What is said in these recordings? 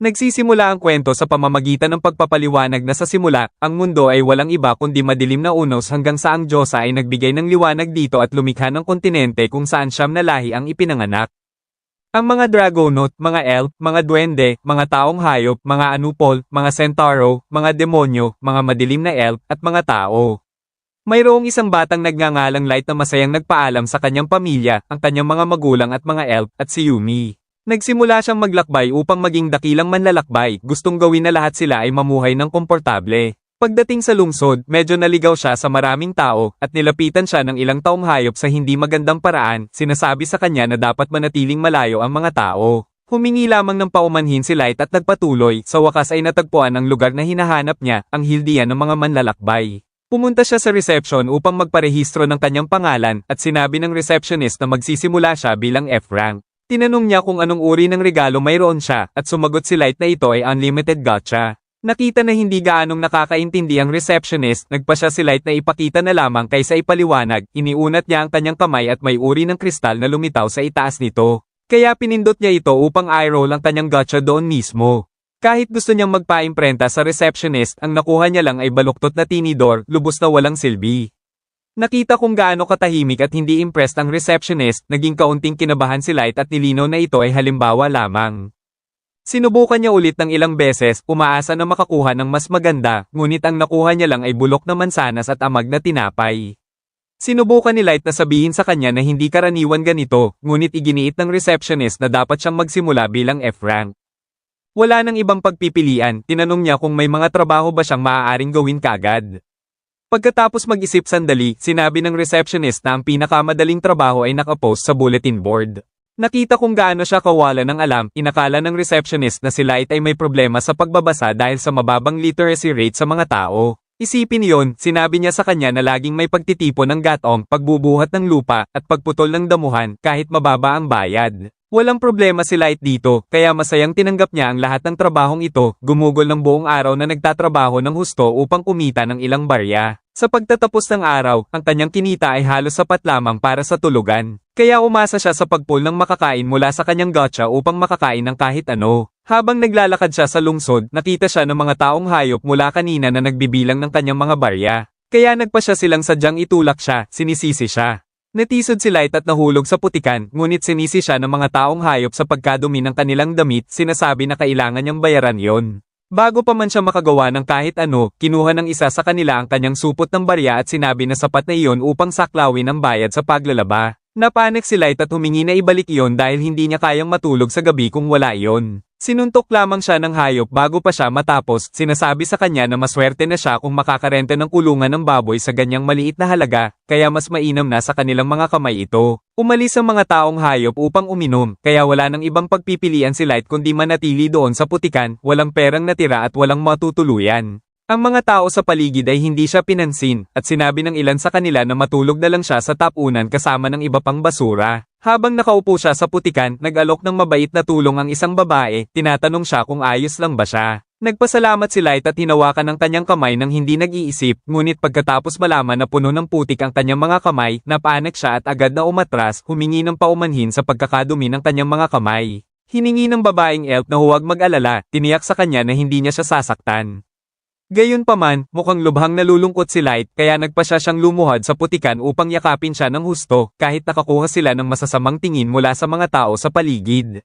Nagsisimula ang kwento sa pamamagitan ng pagpapaliwanag na sa simula, ang mundo ay walang iba kundi madilim na unos hanggang sa ang Diyosa ay nagbigay ng liwanag dito at lumikha ng kontinente kung saan siyam na lahi ang ipinanganak. Ang mga Dragonaut, mga elf, mga duwende, mga taong hayop, mga anupol, mga centauro, mga demonyo, mga madilim na elf, at mga tao. Mayroong isang batang nagngangalang Light na masayang nagpaalam sa kanyang pamilya, ang kanyang mga magulang at mga elf, at si Yumi. Nagsimula siyang maglakbay upang maging dakilang manlalakbay, gustong gawin na lahat sila ay mamuhay ng komportable. Pagdating sa lungsod, medyo naligaw siya sa maraming tao, at nilapitan siya ng ilang taong hayop sa hindi magandang paraan, sinasabi sa kanya na dapat manatiling malayo ang mga tao. Humingi lamang ng paumanhin si Light at nagpatuloy, sa wakas ay natagpuan ang lugar na hinahanap niya, ang hildian ng mga manlalakbay. Pumunta siya sa reception upang magparehistro ng kanyang pangalan, at sinabi ng receptionist na magsisimula siya bilang F-rank. Tinanong niya kung anong uri ng regalo mayroon siya, at sumagot si Light na ito ay unlimited gacha. Nakita na hindi gaanong nakakaintindi ang receptionist, nagpa siya si Light na ipakita na lamang kaysa ipaliwanag, iniunat niya ang kanyang kamay at may uri ng kristal na lumitaw sa itaas nito. Kaya pinindot niya ito upang i-roll ang kanyang gacha doon mismo. Kahit gusto niyang magpa-imprenta sa receptionist, ang nakuha niya lang ay baluktot na tinidor, lubos na walang silbi. Nakita kung gaano katahimik at hindi impressed ang receptionist, naging kaunting kinabahan si Light at nilinaw na ito ay halimbawa lamang. Sinubukan niya ulit ng ilang beses, umaasa na makakuha ng mas maganda, ngunit ang nakuha niya lang ay bulok na mansanas at amag na tinapay. Sinubukan ni Light na sabihin sa kanya na hindi karaniwan ganito, ngunit iginiit ng receptionist na dapat siyang magsimula bilang F-rank. Wala nang ibang pagpipilian, tinanong niya kung may mga trabaho ba siyang maaaring gawin kaagad. Pagkatapos mag-isip sandali, sinabi ng receptionist na ang pinakamadaling trabaho ay nakapost sa bulletin board. Nakita kung gaano siya kawala ng alam, inakala ng receptionist na si Light ay may problema sa pagbabasa dahil sa mababang literacy rate sa mga tao. Isipin yon, sinabi niya sa kanya na laging may pagtitipon ng gatong, pagbubuhat ng lupa, at pagputol ng damuhan, kahit mababa ang bayad. Walang problema si Light dito, kaya masayang tinanggap niya ang lahat ng trabahong ito, gumugol ng buong araw na nagtatrabaho ng husto upang kumita ng ilang barya. Sa pagtatapos ng araw, ang kanyang kinita ay halos sapat lamang para sa tulugan. Kaya umasa siya sa pagpull ng makakain mula sa kanyang gacha upang makakain ng kahit ano. Habang naglalakad siya sa lungsod, nakita siya ng mga taong hayop mula kanina na nagbibilang ng kanyang mga barya. Kaya nagpa siya silang sadyang itulak siya, sinisisi siya. Natisod si Light at nahulog sa putikan, ngunit sinisi siya ng mga taong hayop sa pagkadumi ng kanilang damit, sinasabi na kailangan niyang bayaran yon. Bago pa man siya makagawa ng kahit ano, kinuha ng isa sa kanila ang kanyang supot ng barya at sinabi na sapat na iyon upang saklawin ang bayad sa paglalaba. Napanik si Light at humingi na ibalik iyon dahil hindi niya kayang matulog sa gabi kung wala iyon. Sinuntok lamang siya ng hayop bago pa siya matapos, sinasabi sa kanya na maswerte na siya kung makakarente ng kulungan ng baboy sa ganyang maliit na halaga, kaya mas mainam na sa kanilang mga kamay ito. Umalis ang mga taong hayop upang uminom, kaya wala nang ibang pagpipilian si Light kundi manatili doon sa putikan, walang perang natira at walang matutuluyan. Ang mga tao sa paligid ay hindi siya pinansin, at sinabi ng ilan sa kanila na matulog na lang siya sa tapunan kasama ng iba pang basura. Habang nakaupo siya sa putikan, nag-alok ng mabait na tulong ang isang babae, tinatanong siya kung ayos lang ba siya. Nagpasalamat si Light at hinawakan ng kanyang kamay nang hindi nag-iisip, ngunit pagkatapos malaman na puno ng putik ang kanyang mga kamay, napanik siya at agad na umatras, humingi ng paumanhin sa pagkakadumi ng kanyang mga kamay. Hiningi ng babaeng elf na huwag mag-alala, tiniyak sa kanya na hindi niya siya sasaktan. Gayunpaman, mukhang lubhang nalulungkot si Light kaya nagpa siya siyang lumuhad sa putikan upang yakapin siya ng husto kahit nakakuha sila ng masasamang tingin mula sa mga tao sa paligid.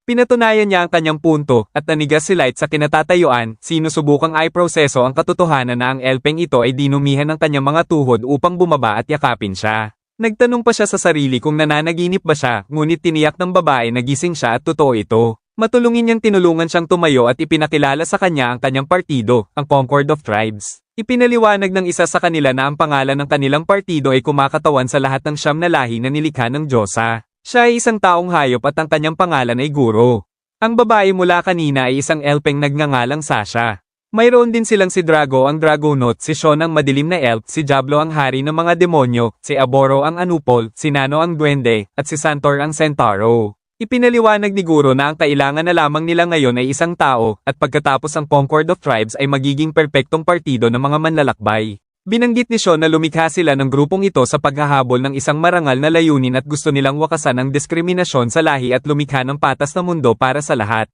Pinatunayan niya ang kanyang punto at nanigas si Light sa kinatatayuan, sinusubukang i-proseso ang katotohanan na ang elpeng ito ay dinumihan ng kanyang mga tuhod upang bumaba at yakapin siya. Nagtanong pa siya sa sarili kung nananaginip ba siya, ngunit tiniyak ng babae na gising siya at totoo ito. Matulungin niyang tinulungan siyang tumayo at ipinakilala sa kanya ang kanyang partido, ang Concord of Tribes. Ipinaliwanag ng isa sa kanila na ang pangalan ng kanilang partido ay kumakatawan sa lahat ng siyam na lahi na nilikha ng Diyosa. Siya ay isang taong hayop at ang kanyang pangalan ay Guro. Ang babae mula kanina ay isang elpeng nagngangalang Sasha. Mayroon din silang si Drago ang Dragonaut, si Sean ang madilim na elf, si Diablo ang hari ng mga demonyo, si Aboro ang Anupol, si Nano ang Duwende, at si Santor ang Centauro. Ipinaliwanag ni Guro na ang kailangan na lamang nila ngayon ay isang tao, at pagkatapos ang Concord of Tribes ay magiging perpektong partido ng mga manlalakbay. Binanggit ni Sean na lumikha sila ng grupong ito sa paghahabol ng isang marangal na layunin at gusto nilang wakasan ang diskriminasyon sa lahi at lumikha ng patas na mundo para sa lahat.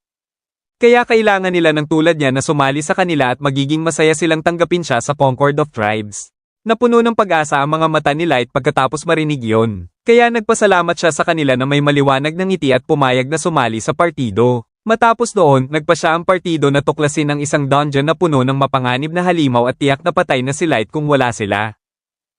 Kaya kailangan nila ng tulad niya na sumali sa kanila at magiging masaya silang tanggapin siya sa Concord of Tribes. Napuno ng pag-asa ang mga mata ni Light pagkatapos marinig yon. Kaya nagpasalamat siya sa kanila na may maliwanag na ngiti at pumayag na sumali sa partido. Matapos doon, nagpa siya ang partido na tuklasin ang isang dungeon na puno ng mapanganib na halimaw at tiyak na patay na si Light kung wala sila.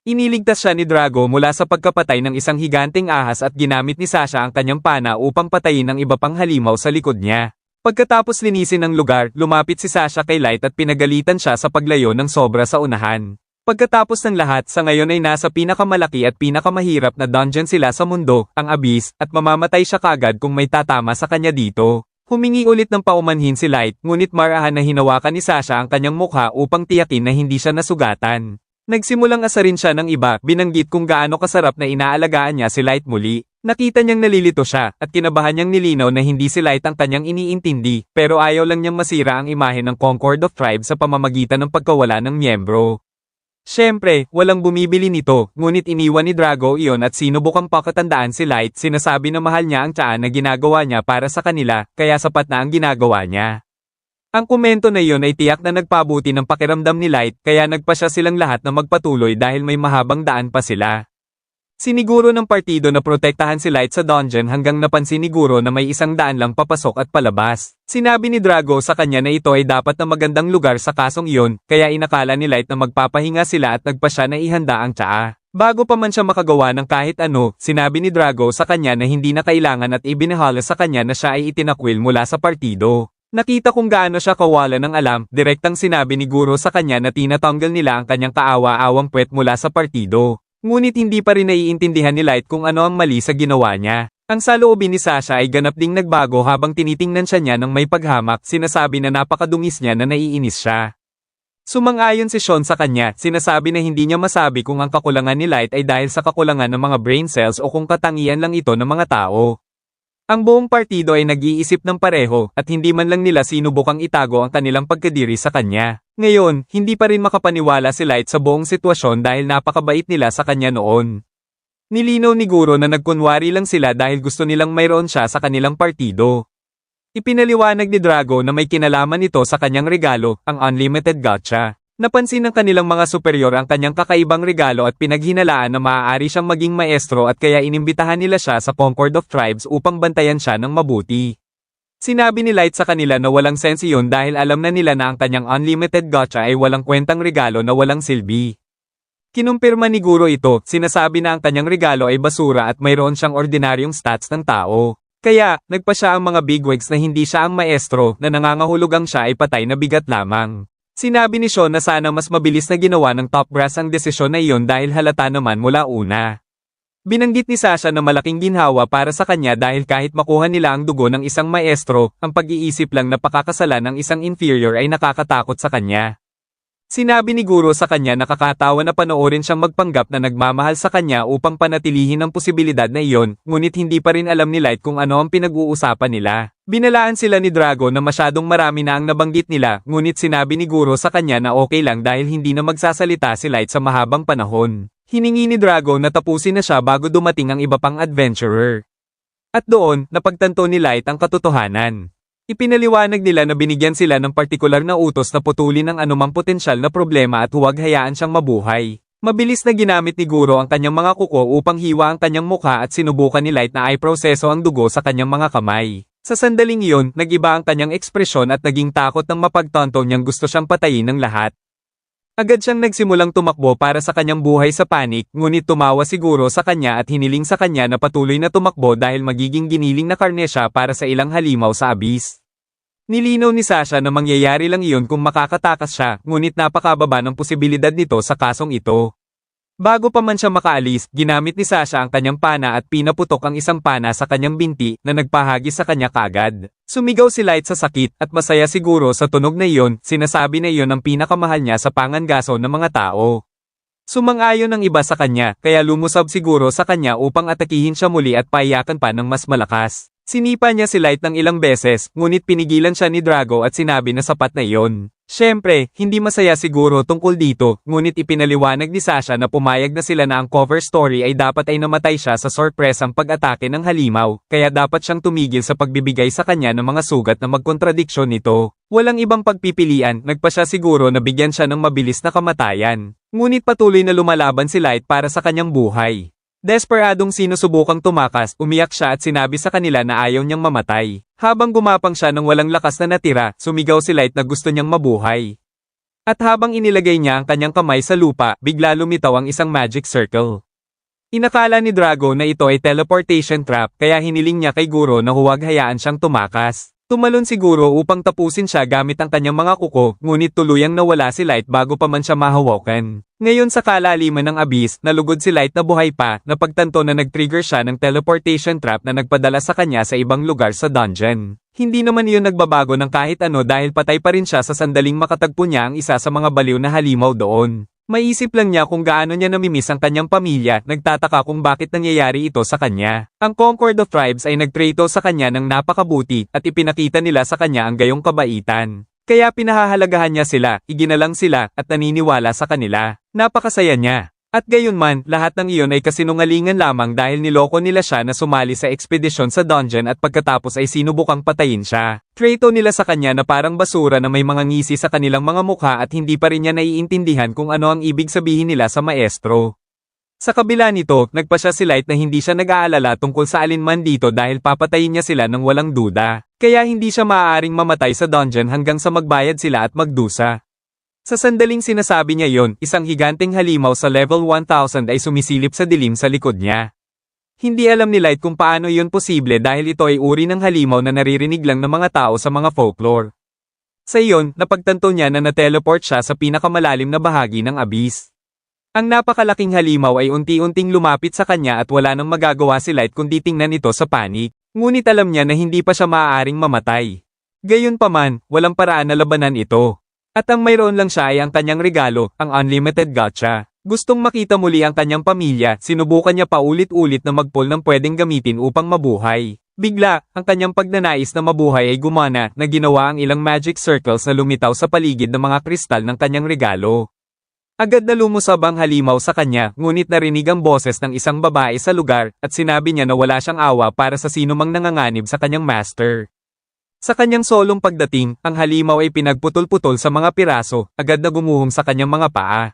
Iniligtas siya ni Drago mula sa pagkapatay ng isang higanteng ahas at ginamit ni Sasha ang kanyang pana upang patayin ang iba pang halimaw sa likod niya. Pagkatapos linisin ang lugar, lumapit si Sasha kay Light at pinagalitan siya sa paglayo ng sobra sa unahan. Pagkatapos ng lahat, sa ngayon ay nasa pinakamalaki at pinakamahirap na dungeon sila sa mundo, ang Abyss, at mamamatay siya kagad kung may tatama sa kanya dito. Humingi ulit ng paumanhin si Light, ngunit marahan na hinawakan ni Sasha ang kanyang mukha upang tiyakin na hindi siya nasugatan. Nagsimulang asarin siya ng iba, binanggit kung gaano kasarap na inaalagaan niya si Light muli. Nakita niyang nalilito siya, at kinabahan niyang nilinaw na hindi si Light ang kanyang iniintindi, pero ayaw lang niyang masira ang imahe ng Concord of Tribes sa pamamagitan ng pagkawala ng miyembro. Siyempre, walang bumibili nito, ngunit iniwan ni Drago iyon at sinubukang pakatandaan si Light, sinasabi na mahal niya ang tiyaan na ginagawa niya para sa kanila, kaya sapat na ang ginagawa niya. Ang komento na iyon ay tiyak na nagpabuti ng pakiramdam ni Light, kaya nagpasya silang lahat na magpatuloy dahil may mahabang daan pa sila. Siniguro ng partido na protektahan si Light sa dungeon hanggang napansin ni Guro na may 100 lang papasok at palabas. Sinabi ni Drago sa kanya na ito ay dapat na magandang lugar sa kasong iyon, kaya inakala ni Light na magpapahinga sila at nagpa siya na ihanda ang tsaa. Bago pa man siya makagawa ng kahit ano, sinabi ni Drago sa kanya na hindi na kailangan at ibinahala sa kanya na siya ay itinakwil mula sa partido. Nakita kung gaano siya kawala ng alam, direktang sinabi ni Guro sa kanya na tinatanggal nila ang kanyang kaawa-awang puwet mula sa partido. Ngunit hindi pa rin naiintindihan ni Light kung ano ang mali sa ginawa niya. Ang saloobin ni Sasha ay ganap ding nagbago habang tinitingnan siya niya ng may paghamak, sinasabi na napakadungis niya na naiinis siya. Sumang-ayon si Sean sa kanya, sinasabi na hindi niya masabi kung ang kakulangan ni Light ay dahil sa kakulangan ng mga brain cells o kung katangian lang ito ng mga tao. Ang buong partido ay nag-iisip ng pareho at hindi man lang nila sinubukang itago ang kanilang pagkadiri sa kanya. Ngayon, hindi pa rin makapaniwala si Light sa buong sitwasyon dahil napakabait nila sa kanya noon. Nilinaw ni Guro na nagkunwari lang sila dahil gusto nilang mayroon siya sa kanilang partido. Ipinaliwanag ni Drago na may kinalaman ito sa kanyang regalo, ang Unlimited Gacha. Napansin ng kanilang mga superior ang kanyang kakaibang regalo at pinaghinalaan na maaari siyang maging maestro at kaya inimbitahan nila siya sa Concord of Tribes upang bantayan siya ng mabuti. Sinabi ni Light sa kanila na walang sense yun dahil alam na nila na ang kanyang Unlimited Gacha ay walang kwentang regalo na walang silbi. Kinumpirma ni Guro ito, sinasabi na ang kanyang regalo ay basura at mayroon siyang ordinaryong stats ng tao. Kaya, nagpa siya ang mga bigwigs na hindi siya ang maestro na nangangahulugang siya ay patay na bigat lamang. Sinabi ni Sean na sana mas mabilis na ginawa ng top brass ang desisyon na iyon dahil halata naman mula una. Binanggit ni Sasha na malaking ginhawa para sa kanya dahil kahit makuha nila ang dugo ng isang maestro, ang pag-iisip lang na pakakasalan ng isang inferior ay nakakatakot sa kanya. Sinabi ni Guro sa kanya na nakakatawa na panoorin siyang magpanggap na nagmamahal sa kanya upang panatilihin ang posibilidad na iyon, ngunit hindi pa rin alam ni Light kung ano ang pinag-uusapan nila. Binalaan sila ni Drago na masyadong marami na ang nabanggit nila, ngunit sinabi ni Guro sa kanya na okay lang dahil hindi na magsasalita si Light sa mahabang panahon. Hiningi ni Drago na tapusin na siya bago dumating ang iba pang adventurer. At doon, napagtanto ni Light ang katotohanan. Ipinaliwanag nila na binigyan sila ng partikular na utos na putulin ang anumang potensyal na problema at huwag hayaan siyang mabuhay. Mabilis na ginamit ni Guro ang kanyang mga kuko upang hiwa ang kanyang mukha at sinubukan ni Light na proseso ang dugo sa kanyang mga kamay. Sa sandaling iyon, nag-iba ang kanyang ekspresyon at naging takot ng mapagtanto niyang gusto siyang patayin ng lahat. Agad siyang nagsimulang tumakbo para sa kanyang buhay sa panik, ngunit tumawa siguro sa kanya at hiniling sa kanya na patuloy na tumakbo dahil magiging giniling na karne siya para sa ilang halimaw sa Abyss. Nilinaw ni Sasha na mangyayari lang iyon kung makakatakas siya, ngunit napakababa ng posibilidad nito sa kasong ito. Bago pa man siya makaalis, ginamit ni Sasha ang kanyang pana at pinaputok ang isang pana sa kanyang binti na nagpahagi sa kanya kaagad. Sumigaw si Light sa sakit at masaya siguro sa tunog na iyon, sinasabi na iyon ang pinakamahal niya sa pangangaso ng mga tao. Sumang-ayon ang iba sa kanya, kaya lumusab siguro sa kanya upang atakihin siya muli at paiyakan pa ng mas malakas. Sinipa niya si Light ng ilang beses, ngunit pinigilan siya ni Drago at sinabi na sapat na iyon. Siyempre, hindi masaya siguro tungkol dito, ngunit ipinaliwanag ni Sasha na pumayag na sila na ang cover story ay dapat ay namatay siya sa sorpresang pag-atake ng halimaw, kaya dapat siyang tumigil sa pagbibigay sa kanya ng mga sugat na magkontradiksyon nito. Walang ibang pagpipilian, nagpa siya siguro na bigyan siya ng mabilis na kamatayan. Ngunit patuloy na lumalaban si Light para sa kanyang buhay. Desperadong sinusubukang tumakas, umiyak siya at sinabi sa kanila na ayaw niyang mamatay. Habang gumapang siya ng walang lakas na natira, sumigaw si Light na gusto niyang mabuhay. At habang inilagay niya ang kanyang kamay sa lupa, bigla lumitaw ang isang magic circle. Inakala ni Drago na ito ay teleportation trap kaya hiniling niya kay Guro na huwag hayaan siyang tumakas. Tumalon si Guro upang tapusin siya gamit ang kanyang mga kuko, ngunit tuluyang nawala si Light bago pa man siya mahawakan. Ngayon sa kalaliman ng abyss, nalugod si Light na buhay pa, napagtanto na nag-trigger siya ng teleportation trap na nagpadala sa kanya sa ibang lugar sa dungeon. Hindi naman iyon nagbabago ng kahit ano dahil patay pa rin siya sa sandaling makatagpo niya ang isa sa mga baliw na halimaw doon. Maisip lang niya kung gaano niya namimiss ang kanyang pamilya, nagtataka kung bakit nangyayari ito sa kanya. Ang Concord of Tribes ay nagtrato sa kanya ng napakabuti at ipinakita nila sa kanya ang gayong kabaitan. Kaya pinahahalagahan niya sila, iginalang sila, at naniniwala sa kanila. Napakasaya niya. At gayon man, lahat ng iyon ay kasinungalingan lamang dahil niloko nila siya na sumali sa ekspedisyon sa dungeon at pagkatapos ay sinubukang patayin siya. Trato nila sa kanya na parang basura na may mga ngisi sa kanilang mga mukha at hindi pa rin niya naiintindihan kung ano ang ibig sabihin nila sa maestro. Sa kabila nito, nagpa siya si Light na hindi siya nag-aalala tungkol sa alinman dito dahil papatayin niya sila ng walang duda. Kaya hindi siya maaaring mamatay sa dungeon hanggang sa magbayad sila at magdusa. Sa sandaling sinasabi niya yon, isang higanteng halimaw sa level 1000 ay sumisilip sa dilim sa likod niya. Hindi alam ni Light kung paano iyon posible dahil ito ay uri ng halimaw na naririnig lang ng mga tao sa mga folklore. Sa iyon, napagtanto niya na na-teleport siya sa pinakamalalim na bahagi ng abyss. Ang napakalaking halimaw ay unti-unting lumapit sa kanya at wala nang magagawa si Light kundi tingnan ito sa panik. Ngunit alam niya na hindi pa siya maaaring mamatay. Gayunpaman, walang paraan na labanan ito. At ang mayroon lang siya ay ang kanyang regalo, ang unlimited gacha. Gustong makita muli ang kanyang pamilya, sinubukan niya paulit-ulit na mag-pull ng pwedeng gamitin upang mabuhay. Bigla, ang kanyang pagnanais na mabuhay ay gumana na ginawa ang ilang magic circles na lumitaw sa paligid ng mga kristal ng kanyang regalo. Agad na lumusab ang halimaw sa kanya, ngunit narinig ang boses ng isang babae sa lugar at sinabi niya na wala siyang awa para sa sinumang nanganganib sa kanyang master. Sa kanyang solong pagdating, ang halimaw ay pinagputol-putol sa mga piraso, agad na gumuhong sa kanyang mga paa.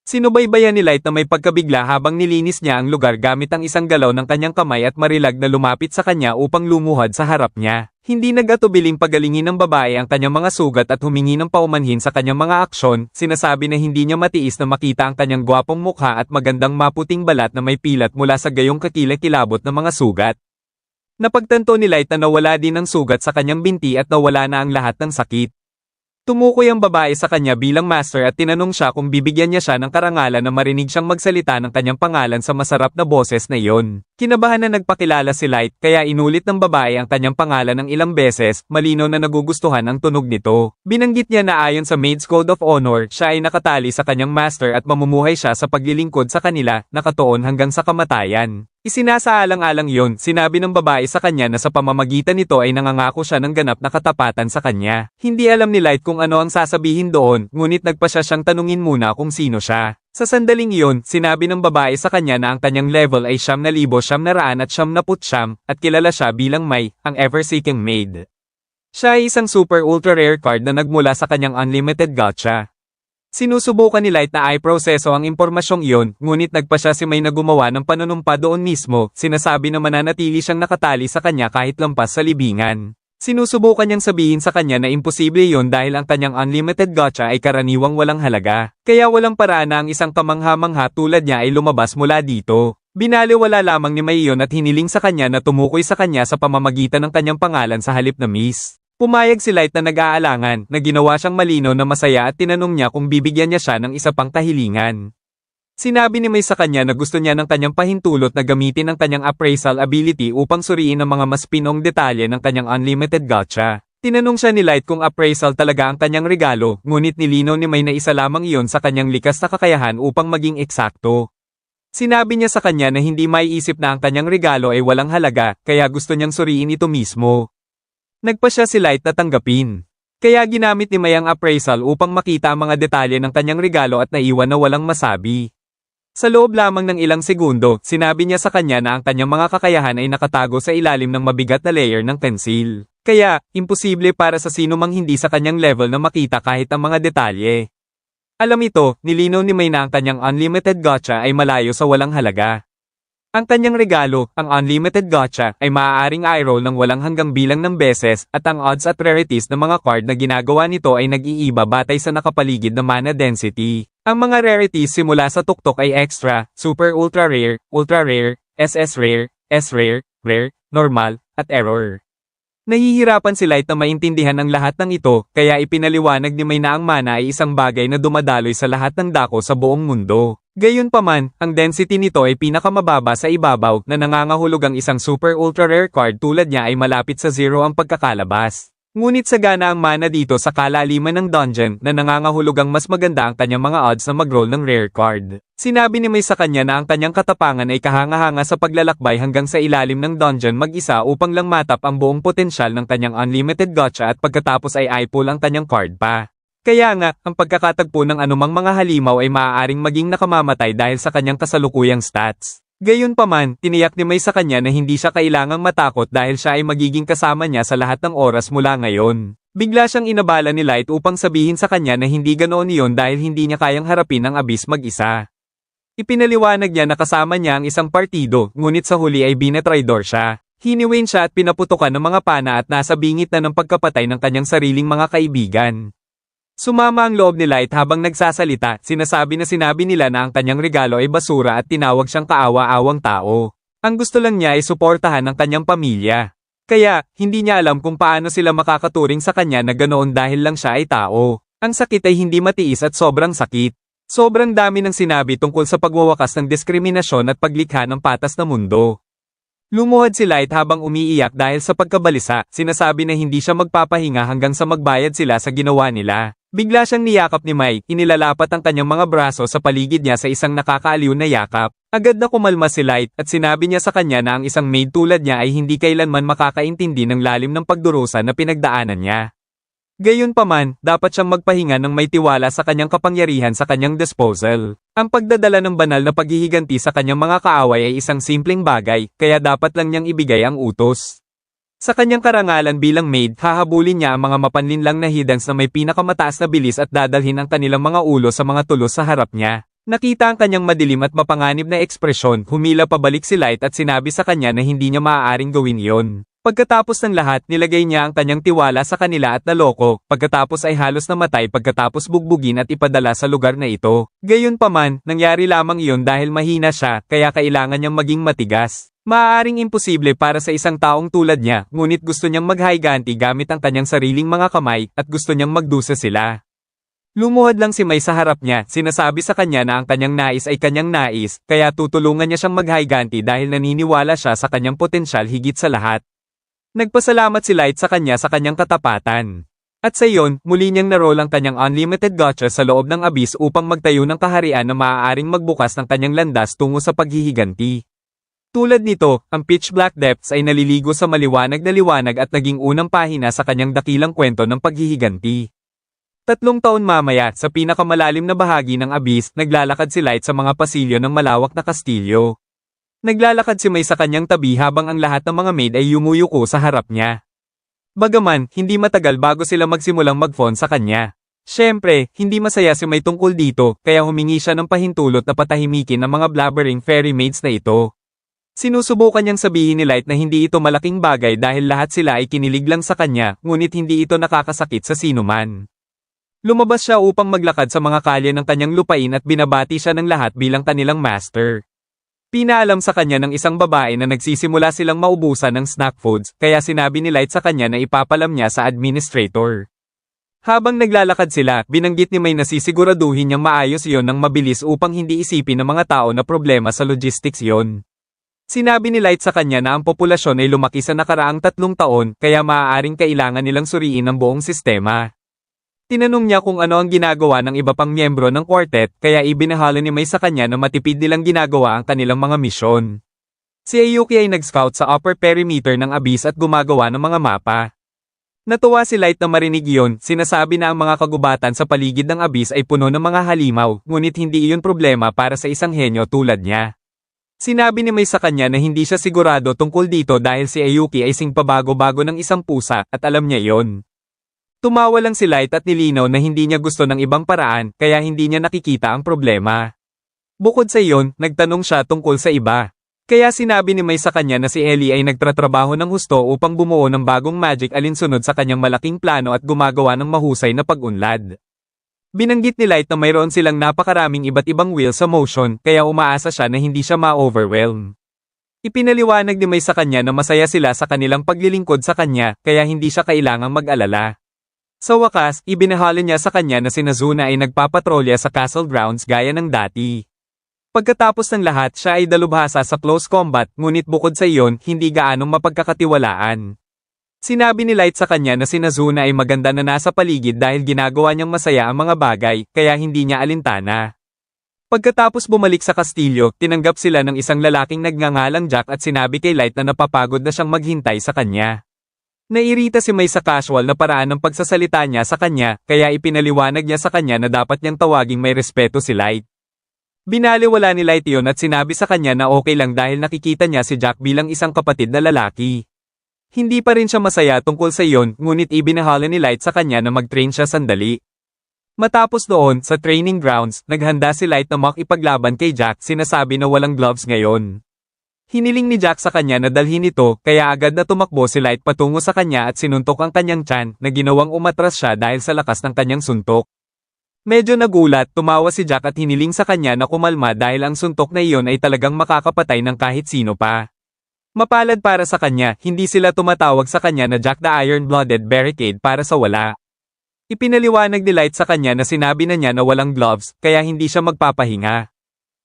Sinubaybayan ni Light na may pagkabigla habang nilinis niya ang lugar gamit ang isang galaw ng kanyang kamay at marilag na lumapit sa kanya upang lumuhad sa harap niya. Hindi nag-atubiling pagalingin ng babae ang kanyang mga sugat at humingi ng paumanhin sa kanyang mga aksyon, sinasabi na hindi niya matiis na makita ang kanyang gwapong mukha at magandang maputing balat na may pilat mula sa gayong kakilakilabot ng mga sugat. Napagtanto ni Light na nawala din ang sugat sa kanyang binti at nawala na ang lahat ng sakit. Tumukoy ang babae sa kanya bilang master at tinanong siya kung bibigyan niya siya ng karangalan na marinig siyang magsalita ng kanyang pangalan sa masarap na boses na iyon. Kinabahan na nagpakilala si Light kaya inulit ng babae ang kanyang pangalan ng ilang beses, malinaw na nagugustuhan ang tunog nito. Binanggit niya na ayon sa Maid's Code of Honor, siya ay nakatali sa kanyang master at mamumuhay siya sa paglilingkod sa kanila, nakatuon hanggang sa kamatayan. Isinasaalang-alang yon, sinabi ng babae sa kanya na sa pamamagitan nito ay nangangako siya ng ganap na katapatan sa kanya. Hindi alam ni Light kung ano ang sasabihin doon, ngunit nagpa siya siyang tanungin muna kung sino siya. Sa sandaling iyon, sinabi ng babae sa kanya na ang kanyang level ay 9,900 at kilala siya bilang Mai, ang ever-seeking maid. Siya ay isang super ultra rare card na nagmula sa kanyang unlimited gacha. Sinusubukan ni Light na i-proseso ang impormasyong iyon, ngunit nagpa siya si Mai na gumawa ng panunumpa doon mismo, sinasabi na mananatili siyang nakatali sa kanya kahit lampas sa libingan. Sinusubukan niyang sabihin sa kanya na imposible yon dahil ang kanyang unlimited gacha ay karaniwang walang halaga, kaya walang paraan na ang isang kamangha-mangha tulad niya ay lumabas mula dito. Binaliwala lamang ni Mai yon at hiniling sa kanya na tumukoy sa kanya sa pamamagitan ng kanyang pangalan sa halip na Miss. Pumayag si Light na nag-aalangan, na ginawa siyang malinaw na masaya at tinanong niya kung bibigyan niya siya ng isa pang kahilingan. Sinabi ni Mai sa kanya na gusto niya ng kanyang pahintulot na gamitin ang kanyang appraisal ability upang suriin ang mga mas pinong detalye ng kanyang unlimited gacha. Tinanong siya ni Light kung appraisal talaga ang kanyang regalo, ngunit nilinaw ni Mai na isa lamang iyon sa kanyang likas na kakayahan upang maging eksakto. Sinabi niya sa kanya na hindi maiisip na ang kanyang regalo ay walang halaga, kaya gusto niyang suriin ito mismo. Nagpasya si Light na tanggapin. Kaya ginamit ni May ang appraisal upang makita ang mga detalye ng kanyang regalo at naiwan na walang masabi. Sa loob lamang ng ilang segundo, sinabi niya sa kanya na ang kanyang mga kakayahan ay nakatago sa ilalim ng mabigat na layer ng pensil. Kaya, imposible para sa sino mang hindi sa kanyang level na makita kahit ang mga detalye. Alam ito, nilinaw ni May na ang kanyang unlimited gotcha ay malayo sa walang halaga. Ang kanyang regalo, ang unlimited gotcha, ay maaaring i-roll ng walang hanggang bilang ng beses at ang odds at rarities ng mga card na ginagawa nito ay nag-iiba batay sa nakapaligid na mana density. Ang mga rarities simula sa tuktok ay extra, super ultra rare, SS rare, S-rare, rare, normal, at error. Nahihirapan si Light na maintindihan ang lahat ng ito, kaya ipinaliwanag ni May na ang mana ay isang bagay na dumadaloy sa lahat ng dako sa buong mundo. Gayunpaman, ang density nito ay pinakamababa sa ibabaw na nangangahulog ang isang super ultra rare card tulad niya ay malapit sa zero ang pagkakalabas. Ngunit sagana ang mana dito sa kalaliman ng dungeon na nangangahulog ang mas maganda ang kanyang mga odds na mag-roll ng rare card. Sinabi ni May sa kanya na ang kanyang katapangan ay kahanga-hanga sa paglalakbay hanggang sa ilalim ng dungeon mag-isa upang lang matap ang buong potensyal ng kanyang unlimited gotcha at pagkatapos ay i-pull ang kanyang card pa. Kaya nga, ang pagkakatagpo ng anumang mga halimaw ay maaaring maging nakamamatay dahil sa kanyang kasalukuyang stats. Gayunpaman, tiniyak ni May sa kanya na hindi siya kailangang matakot dahil siya ay magiging kasama niya sa lahat ng oras mula ngayon. Bigla siyang inabala ni Light upang sabihin sa kanya na hindi ganoon iyon dahil hindi niya kayang harapin ang abyss mag-isa. Ipinaliwanag niya na kasama niya ang isang partido, ngunit sa huli ay binatraidor siya. Hiniwain siya at pinaputukan ng mga pana at nasa bingit na ng pagkapatay ng kanyang sariling mga kaibigan. Sumama ang loob ni Light habang nagsasalita, sinabi nila na ang kanyang regalo ay basura at tinawag siyang kaawa-awang tao. Ang gusto lang niya ay suportahan ang kanyang pamilya. Kaya, hindi niya alam kung paano sila makakaturing sa kanya na ganoon dahil lang siya ay tao. Ang sakit ay hindi matiis at sobrang sakit. Sobrang dami ng sinabi tungkol sa pagwawakas ng diskriminasyon at paglikha ng patas na mundo. Lumuhod si Light habang umiiyak dahil sa pagkabalisa, sinasabi na hindi siya magpapahinga hanggang sa magbayad sila sa ginawa nila. Bigla siyang niyakap ni May, inilalapat ang kanyang mga braso sa paligid niya sa isang nakakaaliw na yakap. Agad na kumalma si Light at sinabi niya sa kanya na ang isang maid tulad niya ay hindi kailanman makakaintindi ng lalim ng pagdurusa na pinagdaanan niya. Gayunpaman, dapat siyang magpahinga ng may tiwala sa kanyang kapangyarihan sa kanyang disposal. Ang pagdadala ng banal na paghihiganti sa kanyang mga kaaway ay isang simpleng bagay, kaya dapat lang niyang ibigay ang utos. Sa kanyang karangalan bilang maid, hahabulin niya ang mga mapanlinlang na hiddens na may pinakamataas na bilis at dadalhin ang kanilang mga ulo sa mga tulos sa harap niya. Nakita ang kanyang madilim at mapanganib na ekspresyon, humila pabalik si Light at sinabi sa kanya na hindi niya maaaring gawin iyon. Pagkatapos ng lahat, nilagay niya ang kanyang tiwala sa kanila at naloko, pagkatapos ay halos namatay pagkatapos bugbugin at ipadala sa lugar na ito. Gayunpaman, nangyari lamang iyon dahil mahina siya, kaya kailangan niyang maging matigas. Maaaring imposible para sa isang taong tulad niya, ngunit gusto niyang maghaiganti gamit ang kanyang sariling mga kamay, at gusto niyang magdusa sila. Lumuhod lang si May sa harap niya, sinasabi sa kanya na ang kanyang nais ay kanyang nais, kaya tutulungan niya siyang maghaiganti dahil naniniwala siya sa kanyang potensyal higit sa lahat. Nagpasalamat si Light sa kanyang katapatan. At sa iyon, muli niyang naroll ang kanyang unlimited gotcha sa loob ng abyss upang magtayo ng kaharian na maaaring magbukas ng kanyang landas tungo sa paghihiganti. Tulad nito, ang Pitch Black Depths ay naliligo sa maliwanag na liwanag at naging unang pahina sa kanyang dakilang kwento ng paghihiganti. 3 taon mamaya, sa pinakamalalim na bahagi ng abyss, naglalakad si Light sa mga pasilyo ng malawak na kastilyo. Naglalakad si May sa kanyang tabi habang ang lahat ng mga maid ay yumuyuko sa harap niya. Bagaman, hindi matagal bago sila magsimulang mag-fawn sa kanya. Siyempre, hindi masaya si May tungkol dito, kaya humingi siya ng pahintulot na patahimikin ang mga blabbering fairy maids na ito. Sinusubukan niyang sabihin ni Light na hindi ito malaking bagay dahil lahat sila ay kinilig lang sa kanya, ngunit hindi ito nakakasakit sa sinuman. Lumabas siya upang maglakad sa mga kalye ng kanyang lupain at binabati siya ng lahat bilang kanilang master. Pinaalam sa kanya ng isang babae na nagsisimula silang maubusan ng snack foods, kaya sinabi ni Light sa kanya na ipapalam niya sa administrator. Habang naglalakad sila, binanggit ni May na sisiguraduhin niyang maayos iyon ng mabilis upang hindi isipin ng mga tao na problema sa logistics iyon. Sinabi ni Light sa kanya na ang populasyon ay lumaki sa nakaraang 3 taon, kaya maaaring kailangan nilang suriin ang buong sistema. Tinanong niya kung ano ang ginagawa ng iba pang miyembro ng quartet kaya ibinahalo ni May sa kanya na matipid nilang ginagawa ang kanilang mga misyon. Si Ayuki ay nag-scout sa upper perimeter ng Abyss at gumagawa ng mga mapa. Natuwa si Light na marinig iyon, sinasabi na ang mga kagubatan sa paligid ng Abyss ay puno ng mga halimaw, ngunit hindi iyon problema para sa isang henyo tulad niya. Sinabi ni May sa kanya na hindi siya sigurado tungkol dito dahil si Ayuki ay singpabago-bago ng isang pusa at alam niya iyon. Tumawa lang si Light at nilinaw na hindi niya gusto ng ibang paraan kaya hindi niya nakikita ang problema. Bukod sa iyon, nagtanong siya tungkol sa iba. Kaya sinabi ni May sa kanya na si Ellie ay nagtratrabaho ng husto upang bumuo ng bagong magic alinsunod sa kanyang malaking plano at gumagawa ng mahusay na pag-unlad. Binanggit ni Light na mayroon silang napakaraming iba't ibang wheel sa motion kaya umaasa siya na hindi siya ma-overwhelm. Ipinaliwanag ni May sa kanya na masaya sila sa kanilang paglilingkod sa kanya kaya hindi siya kailangang mag-alala. Sa wakas, ibinahalo niya sa kanya na si Nazuna ay nagpapatrolya sa castle grounds gaya ng dati. Pagkatapos ng lahat siya ay dalubhasa sa close combat ngunit bukod sa iyon hindi gaanong mapagkakatiwalaan. Sinabi ni Light sa kanya na si Nazuna ay maganda na nasa paligid dahil ginagawa niyang masaya ang mga bagay kaya hindi niya alintana. Pagkatapos bumalik sa kastilyo, tinanggap sila ng isang lalaking nagngangalang Jack at sinabi kay Light na napapagod na siyang maghintay sa kanya. Nairita si May sa casual na paraan ng pagsasalita niya sa kanya kaya ipinaliwanag niya sa kanya na dapat niyang tawaging may respeto si Light. Binaliwala ni Light iyon at sinabi sa kanya na okay lang dahil nakikita niya si Jack bilang isang kapatid na lalaki. Hindi pa rin siya masaya tungkol sa iyon ngunit ibinahala ni Light sa kanya na mag-train siya sandali. Matapos doon, sa training grounds, naghanda si Light na makipaglaban kay Jack sinasabi na walang gloves ngayon. Hiniling ni Jack sa kanya na dalhin ito kaya agad na tumakbo si Light patungo sa kanya at sinuntok ang kanyang tiyan na ginawang umatras siya dahil sa lakas ng kanyang suntok. Medyo nagulat, tumawa si Jack at hiniling sa kanya na kumalma dahil ang suntok na iyon ay talagang makakapatay ng kahit sino pa. Mapalad para sa kanya, hindi sila tumatawag sa kanya na Jack the Iron-Blooded Barricade para sa wala. Ipinaliwanag ni Light sa kanya na sinabi na niya na walang gloves, kaya hindi siya magpapahinga.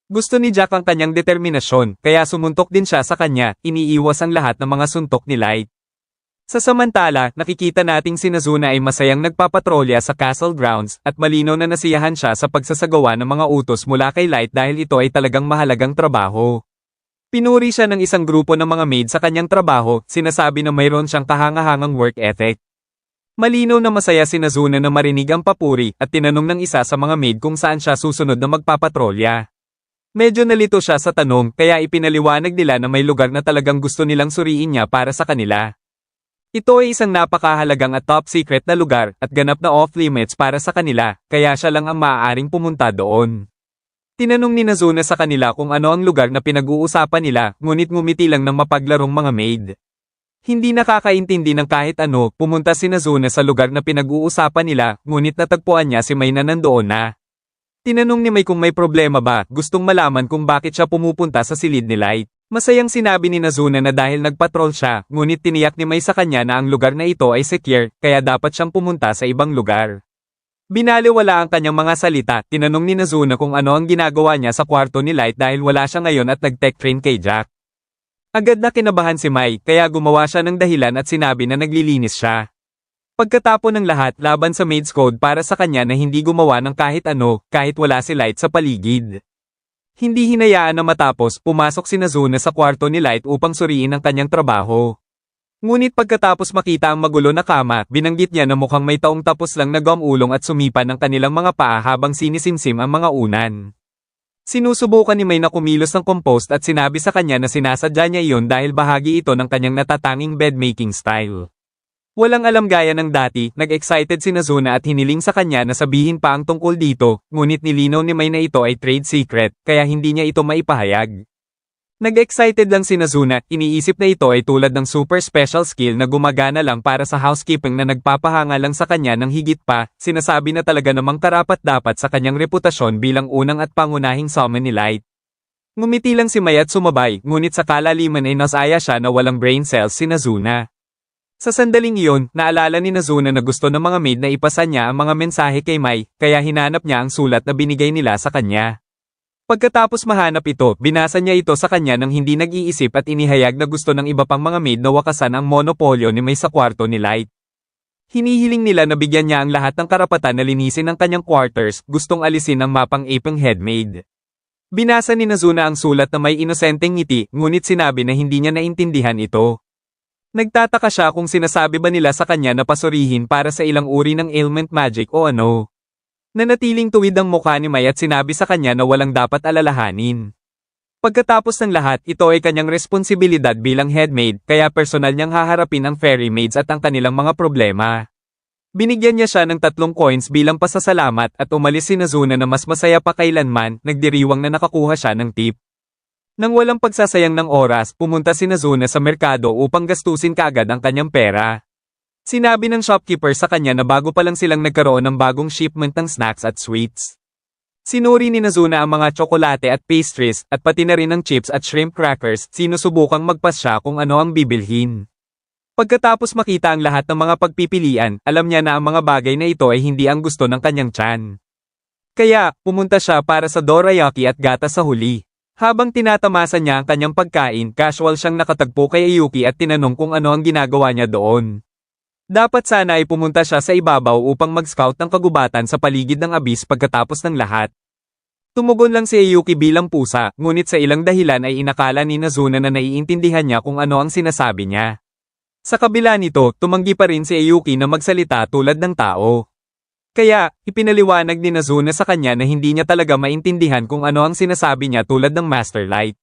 Gusto ni Jack ang kanyang determinasyon, kaya sumuntok din siya sa kanya, iniiwas ang lahat ng mga suntok ni Light. Sa samantala, nakikita nating si Nazuna ay masayang nagpapatrolya sa castle grounds at malinaw na nasiyahan siya sa pagsasagawa ng mga utos mula kay Light dahil ito ay talagang mahalagang trabaho. Pinuri siya ng isang grupo ng mga maid sa kanyang trabaho, sinasabi na mayroon siyang kahangahangang work ethic. Malinaw na masaya si Nazuna na marinig ang papuri at tinanong ng isa sa mga maid kung saan siya susunod na magpapatrolya. Medyo nalito siya sa tanong kaya ipinaliwanag nila na may lugar na talagang gusto nilang suriin niya para sa kanila. Ito ay isang napakahalagang at top secret na lugar at ganap na off-limits para sa kanila, kaya siya lang ang maaaring pumunta doon. Tinanong ni Nazuna sa kanila kung ano ang lugar na pinag-uusapan nila, ngunit ngumiti lang ng mapaglarong mga maid. Hindi nakakaintindi ng kahit ano, pumunta si Nazuna sa lugar na pinag-uusapan nila, ngunit natagpuan niya si May na nandoon na. Tinanong ni May kung may problema ba, gustong malaman kung bakit siya pumupunta sa silid ni Light. Masayang sinabi ni Nazuna na dahil nagpatrol siya, ngunit tiniyak ni May sa kanya na ang lugar na ito ay secure, kaya dapat siyang pumunta sa ibang lugar. Binaliwala ang kanyang mga salita, tinanong ni Nazuna kung ano ang ginagawa niya sa kwarto ni Light dahil wala siya ngayon at nag-tech train kay Jack. Agad na kinabahan si May, kaya gumawa siya ng dahilan at sinabi na naglilinis siya. Pagkatapon ng lahat laban sa maid's code para sa kanya na hindi gumawa ng kahit ano, kahit wala si Light sa paligid. Hindi hinayaan na matapos, pumasok si Nazuna sa kwarto ni Light upang suriin ang kanyang trabaho. Ngunit pagkatapos makita ang magulo na kama, binanggit niya na mukhang may taong tapos lang na gumulong at sumipa ng kanilang mga paa habang sinisimsim ang mga unan. Sinusubukan ni May na kumilos ng compost at sinabi sa kanya na sinasadya niya iyon dahil bahagi ito ng kanyang natatanging bedmaking style. Walang alam gaya ng dati, nag-excited si Nazuna at hiniling sa kanya na sabihin pa ang tungkol dito, ngunit nilinaw ni May na ito ay trade secret, kaya hindi niya ito maipahayag. Nag-excited lang si Nazuna, iniisip na ito ay tulad ng super special skill na gumagana lang para sa housekeeping na nagpapahanga lang sa kanya ng higit pa, sinasabi na talaga namang karapat-dapat sa kanyang reputasyon bilang unang at pangunahing summon ni Light. Ngumiti lang si May at sumabay, ngunit sa kalaliman ay nasaya siya na walang brain cells si Nazuna. Sa sandaling iyon, naalala ni Nazuna na gusto ng mga maid na ipasa niya ang mga mensahe kay May, kaya hinanap niya ang sulat na binigay nila sa kanya. Pagkatapos mahanap ito, binasa niya ito sa kanya nang hindi nag-iisip at inihayag na gusto ng iba pang mga maid na wakasan ang monopolyo ni May sa kwarto ni Light. Hinihiling nila na bigyan niya ang lahat ng karapatan na linisin ang kanyang quarters, gustong alisin ang mapang apeng headmaid. Binasa ni Nazuna ang sulat na may inosenteng ngiti, ngunit sinabi na hindi niya naintindihan ito. Nagtataka siya kung sinasabi ba nila sa kanya na pasurihin para sa ilang uri ng ailment magic o ano. Nanatiling tuwid ang mukha ni Mai at sinabi sa kanya na walang dapat alalahanin. Pagkatapos ng lahat, ito ay kanyang responsibilidad bilang headmaid, kaya personal niyang haharapin ang fairy maids at ang kanilang mga problema. Binigyan niya siya ng 3 coins bilang pasasalamat at umalis si Nazuna na mas masaya pa kailanman, nagdiriwang na nakakuha siya ng tip. Nang walang pagsasayang ng oras, pumunta si Nazuna sa merkado upang gastusin kaagad ang kanyang pera. Sinabi ng shopkeeper sa kanya na bago pa lang silang nagkaroon ng bagong shipment ng snacks at sweets. Sinuri ni Nazuna ang mga tsokolate at pastries, at pati na rin ang chips at shrimp crackers, sinusubukang magpasya kung ano ang bibilhin. Pagkatapos makita ang lahat ng mga pagpipilian, alam niya na ang mga bagay na ito ay hindi ang gusto ng kanyang tiyan. Kaya, pumunta siya para sa dorayaki at gatas sa huli. Habang tinatamasa niya ang kanyang pagkain, casual siyang nakatagpo kay Ayuki at tinanong kung ano ang ginagawa niya doon. Dapat sana ay pumunta siya sa ibabaw upang mag-scout ng kagubatan sa paligid ng abyss pagkatapos ng lahat. Tumugon lang si Ayuki bilang pusa, ngunit sa ilang dahilan ay inakala ni Nazuna na naiintindihan niya kung ano ang sinasabi niya. Sa kabila nito, tumanggi pa rin si Ayuki na magsalita tulad ng tao. Kaya, ipinaliwanag ni Nazuna sa kanya na hindi niya talaga maintindihan kung ano ang sinasabi niya tulad ng Master Light.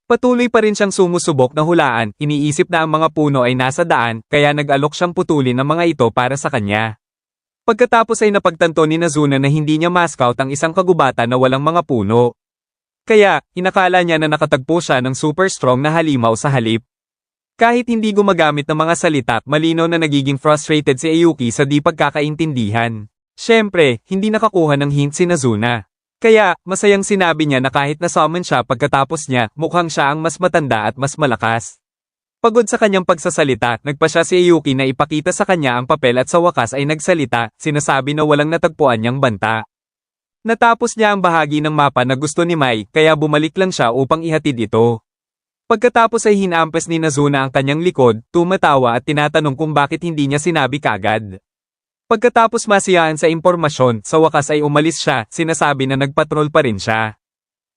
Patuloy pa rin siyang sumusubok na hulaan, iniisip na ang mga puno ay nasa daan, kaya nag-alok siyang putulin ang mga ito para sa kanya. Pagkatapos ay napagtanto ni Nazuna na hindi niya ma-scout ang isang kagubatan na walang mga puno. Kaya, inakala niya na nakatagpo siya ng super strong na halimaw sa halip. Kahit hindi gumagamit ng mga salita, malinaw na nagiging frustrated si Ayuki sa di pagkakaintindihan. Siyempre, hindi nakakuha ng hint si Nazuna. Kaya, masayang sinabi niya na kahit na-summon siya pagkatapos niya, mukhang siya ang mas matanda at mas malakas. Pagod sa kanyang pagsasalita, nagpa siya si Ayuki na ipakita sa kanya ang papel at sa wakas ay nagsalita, sinasabi na walang natagpuan niyang banta. Natapos niya ang bahagi ng mapa na gusto ni Mai, kaya bumalik lang siya upang ihatid ito. Pagkatapos ay hinampes ni Nazuna ang kanyang likod, tumatawa at tinatanong kung bakit hindi niya sinabi kagad. Pagkatapos masiyahan sa impormasyon, sa wakas ay umalis siya, sinasabi na nagpatrol pa rin siya.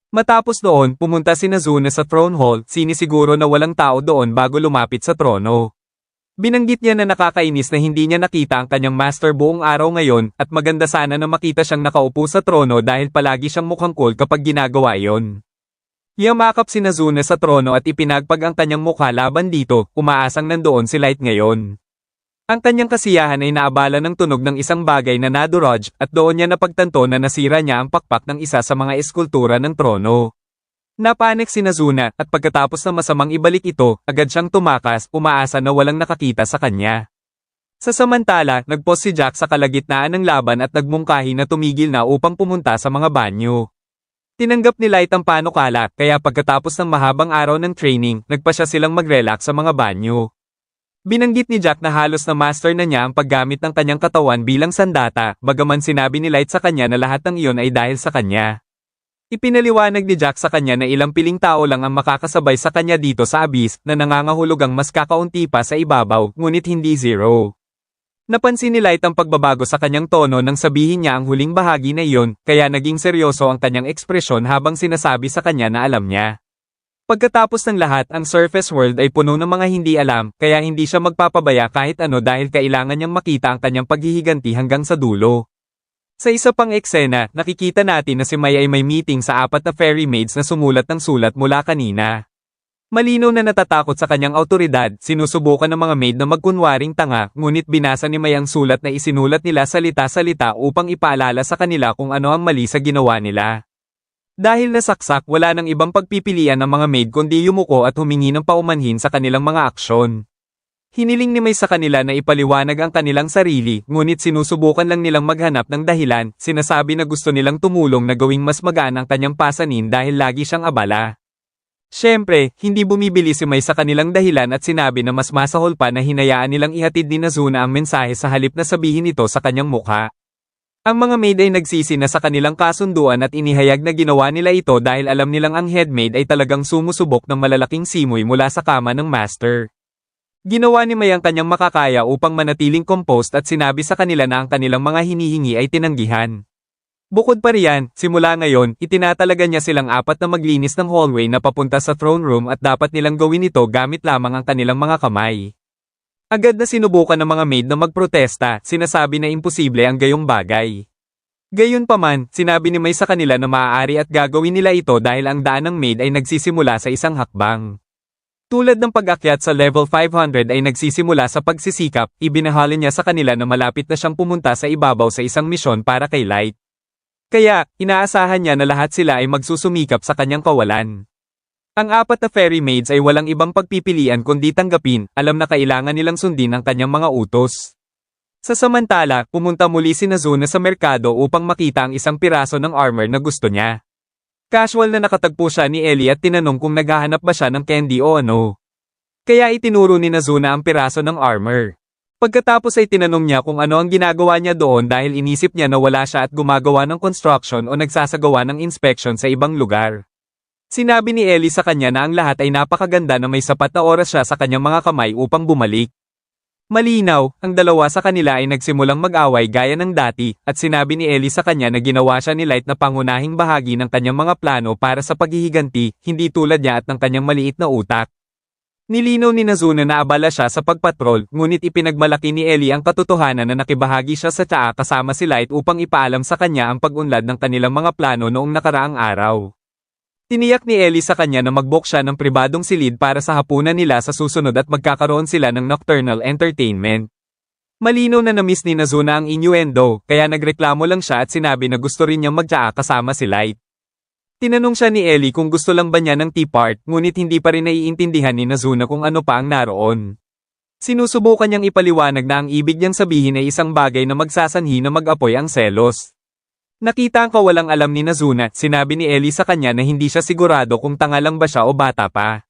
Matapos doon, pumunta si Nazuna sa throne hall, sinisiguro na walang tao doon bago lumapit sa trono. Binanggit niya na nakakainis na hindi niya nakita ang kanyang master buong araw ngayon, at maganda sana na makita siyang nakaupo sa trono dahil palagi siyang mukhang cool kapag ginagawa iyon. Yamakap si Nazuna sa trono at ipinagpag ang kanyang mukha laban dito, umaasang nandoon si Light ngayon. Ang kanyang kasiyahan ay naabala ng tunog ng isang bagay na nadurog at doon niya napagtanto na nasira niya ang pakpak ng isa sa mga eskultura ng trono. Napanik si Nazuna at pagkatapos na masamang ibalik ito, agad siyang tumakas, umaasa na walang nakakita sa kanya. Sa samantala, nagpos si Jack sa kalagitnaan ng laban at nagmungkahi na tumigil na upang pumunta sa mga banyo. Tinanggap ni Light ang panukala, kaya pagkatapos ng mahabang araw ng training, nagpa siya silang mag-relax sa mga banyo. Binanggit ni Jack na halos na master na niya ang paggamit ng kanyang katawan bilang sandata, bagaman sinabi ni Light sa kanya na lahat ng iyon ay dahil sa kanya. Ipinaliwanag ni Jack sa kanya na ilang piling tao lang ang makakasabay sa kanya dito sa abyss, na nangangahulugang mas kakaunti pa sa ibabaw, ngunit hindi zero. Napansin ni Light ang pagbabago sa kanyang tono nang sabihin niya ang huling bahagi na iyon, kaya naging seryoso ang kanyang ekspresyon habang sinasabi sa kanya na alam niya. Pagkatapos ng lahat, ang surface world ay puno ng mga hindi alam, kaya hindi siya magpapabaya kahit ano dahil kailangan niyang makita ang kanyang paghihiganti hanggang sa dulo. Sa isa pang eksena, nakikita natin na si Mai ay may meeting sa 4 na fairy maids na sumulat ng sulat mula kanina. Malinaw na natatakot sa kanyang awtoridad, sinusubukan ng mga maid na magkunwaring tanga, ngunit binasa ni Mai ang sulat na isinulat nila salita-salita upang ipaalala sa kanila kung ano ang mali sa ginawa nila. Dahil nasaksak, wala nang ibang pagpipilian ng mga maid kundi yumuko at humingi ng paumanhin sa kanilang mga aksyon. Hiniling ni Mai sa kanila na ipaliwanag ang kanilang sarili, ngunit sinusubukan lang nilang maghanap ng dahilan, sinasabi na gusto nilang tumulong na gawing mas magaan ang kanyang pasanin dahil lagi siyang abala. Siyempre, hindi bumibili si Mai sa kanilang dahilan at sinabi na mas masahol pa na hinayaan nilang ihatid ni Nazuna ang mensahe sa halip na sabihin ito sa kanyang mukha. Ang mga maid ay nagsisi na sa kanilang kasunduan at inihayag na ginawa nila ito dahil alam nilang ang headmaid ay talagang sumusubok ng malalaking simoy mula sa kama ng master. Ginawa ni May ang kanyang makakaya upang manatiling composed at sinabi sa kanila na ang kanilang mga hinihingi ay tinanggihan. Bukod pa riyan, simula ngayon, itinatalaga niya silang apat na maglinis ng hallway na papunta sa throne room at dapat nilang gawin ito gamit lamang ang kanilang mga kamay. Agad na sinubukan ng mga maid na magprotesta, sinasabi na imposible ang gayong bagay. Gayunpaman, sinabi ni May sa kanila na maaari at gagawin nila ito dahil ang daan ng maid ay nagsisimula sa isang hakbang. Tulad ng pag-akyat sa level 500 ay nagsisimula sa pagsisikap, ibinahali niya sa kanila na malapit na siyang pumunta sa ibabaw sa isang misyon para kay Light. Kaya, inaasahan niya na lahat sila ay magsusumikap sa kanyang kawalan. Ang apat na fairy maids ay walang ibang pagpipilian kundi tanggapin, alam na kailangan nilang sundin ang kanyang mga utos. Sa samantala, pumunta muli si Nazuna sa merkado upang makita ang isang piraso ng armor na gusto niya. Casual na nakatagpo siya ni Ellie at tinanong kung naghahanap ba siya ng candy o ano. Kaya itinuro ni Nazuna ang piraso ng armor. Pagkatapos ay tinanong niya kung ano ang ginagawa niya doon dahil inisip niya na wala siya at gumagawa ng construction o nagsasagawa ng inspection sa ibang lugar. Sinabi ni Ellie sa kanya na ang lahat ay napakaganda na may sapat na oras siya sa kanyang mga kamay upang bumalik. Malinaw, ang dalawa sa kanila ay nagsimulang mag-away gaya ng dati, at sinabi ni Ellie sa kanya na ginawa siya ni Light na pangunahing bahagi ng kanyang mga plano para sa paghihiganti, hindi tulad niya at ng kanyang maliit na utak. Nilinaw ni Nazuna na abala siya sa pagpatrol, ngunit ipinagmalaki ni Ellie ang katotohanan na nakibahagi siya sa tsaa kasama si Light upang ipaalam sa kanya ang pag-unlad ng kanilang mga plano noong nakaraang araw. Tiniyak ni Ellie sa kanya na mag-book siya ng pribadong silid para sa hapunan nila sa susunod at magkakaroon sila ng nocturnal entertainment. Malinaw na na-miss ni Nazuna ang innuendo, kaya nagreklamo lang siya at sinabi na gusto rin niyang magtsaa kasama si Light. Tinanong siya ni Ellie kung gusto lang ba niya ng tea part, ngunit hindi pa rin naiintindihan ni Nazuna kung ano pa ang naroon. Sinusubukan niyang ipaliwanag na ang ibig niyang sabihin ay isang bagay na magsasanhi na mag-apoy ang selos. Nakita ang kawalang alam ni Nazuna, sinabi ni Ellie sa kanya na hindi siya sigurado kung tanga lang ba siya o bata pa.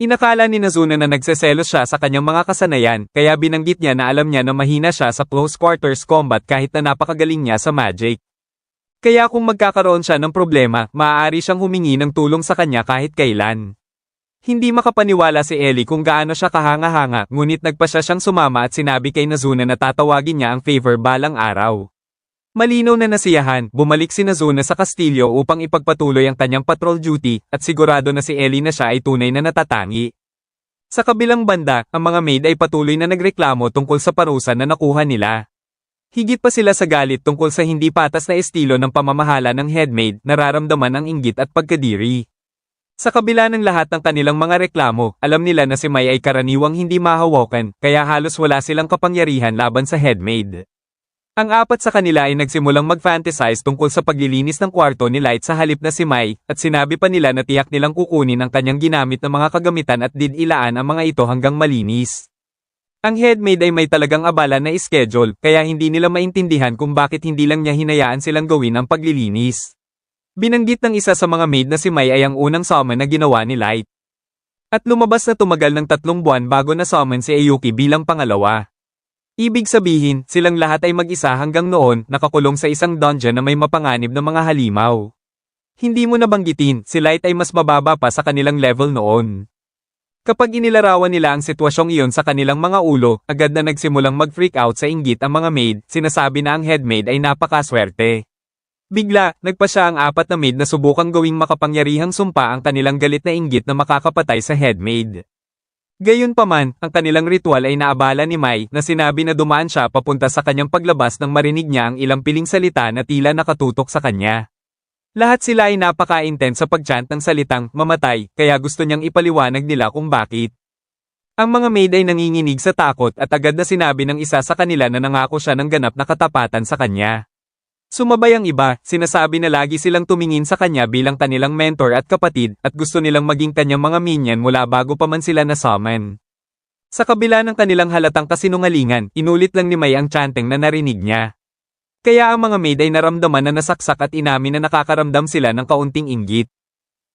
Inakala ni Nazuna na nagseselos siya sa kanyang mga kasanayan, kaya binanggit niya na alam niya na mahina siya sa close quarters combat kahit na napakagaling niya sa magic. Kaya kung magkakaroon siya ng problema, maaari siyang humingi ng tulong sa kanya kahit kailan. Hindi makapaniwala si Ellie kung gaano siya kahanga-hanga, ngunit nagpa siyang sumama at sinabi kay Nazuna na tatawagin niya ang favor balang araw. Malinaw na nasiyahan, bumalik si Nazuna sa kastilyo upang ipagpatuloy ang kanyang patrol duty, at sigurado na si Ellie na siya ay tunay na natatangi. Sa kabilang banda, ang mga maid ay patuloy na nagreklamo tungkol sa parusa na nakuha nila. Higit pa sila sa galit tungkol sa hindi patas na estilo ng pamamahala ng headmaid, nararamdaman ang inggit at pagkadiri. Sa kabila ng lahat ng kanilang mga reklamo, alam nila na si May ay karaniwang hindi mahawakan, kaya halos wala silang kapangyarihan laban sa headmaid. Ang apat sa kanila ay nagsimulang mag-fantasize tungkol sa paglilinis ng kwarto ni Light sa halip na si Mai, at sinabi pa nila na tiyak nilang kukunin ang kanyang ginamit na mga kagamitan at didilaan ang mga ito hanggang malinis. Ang headmaid ay may talagang abala na schedule, kaya hindi nila maintindihan kung bakit hindi lang niya hinayaan silang gawin ang paglilinis. Binanggit ng isa sa mga maid na si Mai ay ang unang summon na ginawa ni Light. At lumabas na tumagal ng 3 buwan bago na summon si Ayuki bilang pangalawa. Ibig sabihin, silang lahat ay mag-isa hanggang noon, nakakulong sa isang dungeon na may mapanganib na mga halimaw. Hindi mo nabanggitin, si Light ay mas mababa pa sa kanilang level noon. Kapag inilarawan nila ang sitwasyong iyon sa kanilang mga ulo, agad na nagsimulang mag-freak out sa inggit ang mga maid, sinasabi na ang headmaid ay napakaswerte. Bigla, nagpa siya ang apat na maid na subukang gawing makapangyarihang sumpa ang kanilang galit na inggit na makakapatay sa headmaid. Gayunpaman, ang kanilang ritual ay naabala ni Mai na sinabi na dumaan siya papunta sa kanyang paglabas nang marinig niya ang ilang piling salita na tila nakatutok sa kanya. Lahat sila ay napaka-intense sa pag-chant ng salitang mamatay, kaya gusto niyang ipaliwanag nila kung bakit. Ang mga maid ay nanginginig sa takot at agad na sinabi ng isa sa kanila na nangako siya ng ganap na katapatan sa kanya. Sumabay ang iba, sinasabi na lagi silang tumingin sa kanya bilang kanilang mentor at kapatid, at gusto nilang maging kanyang mga minion mula bago pa man sila na-summon. Sa kabila ng kanilang halatang kasinungalingan, inulit lang ni Mai ang chanting na narinig niya. Kaya ang mga maid ay naramdaman na nasaksak at inamin na nakakaramdam sila ng kaunting inggit.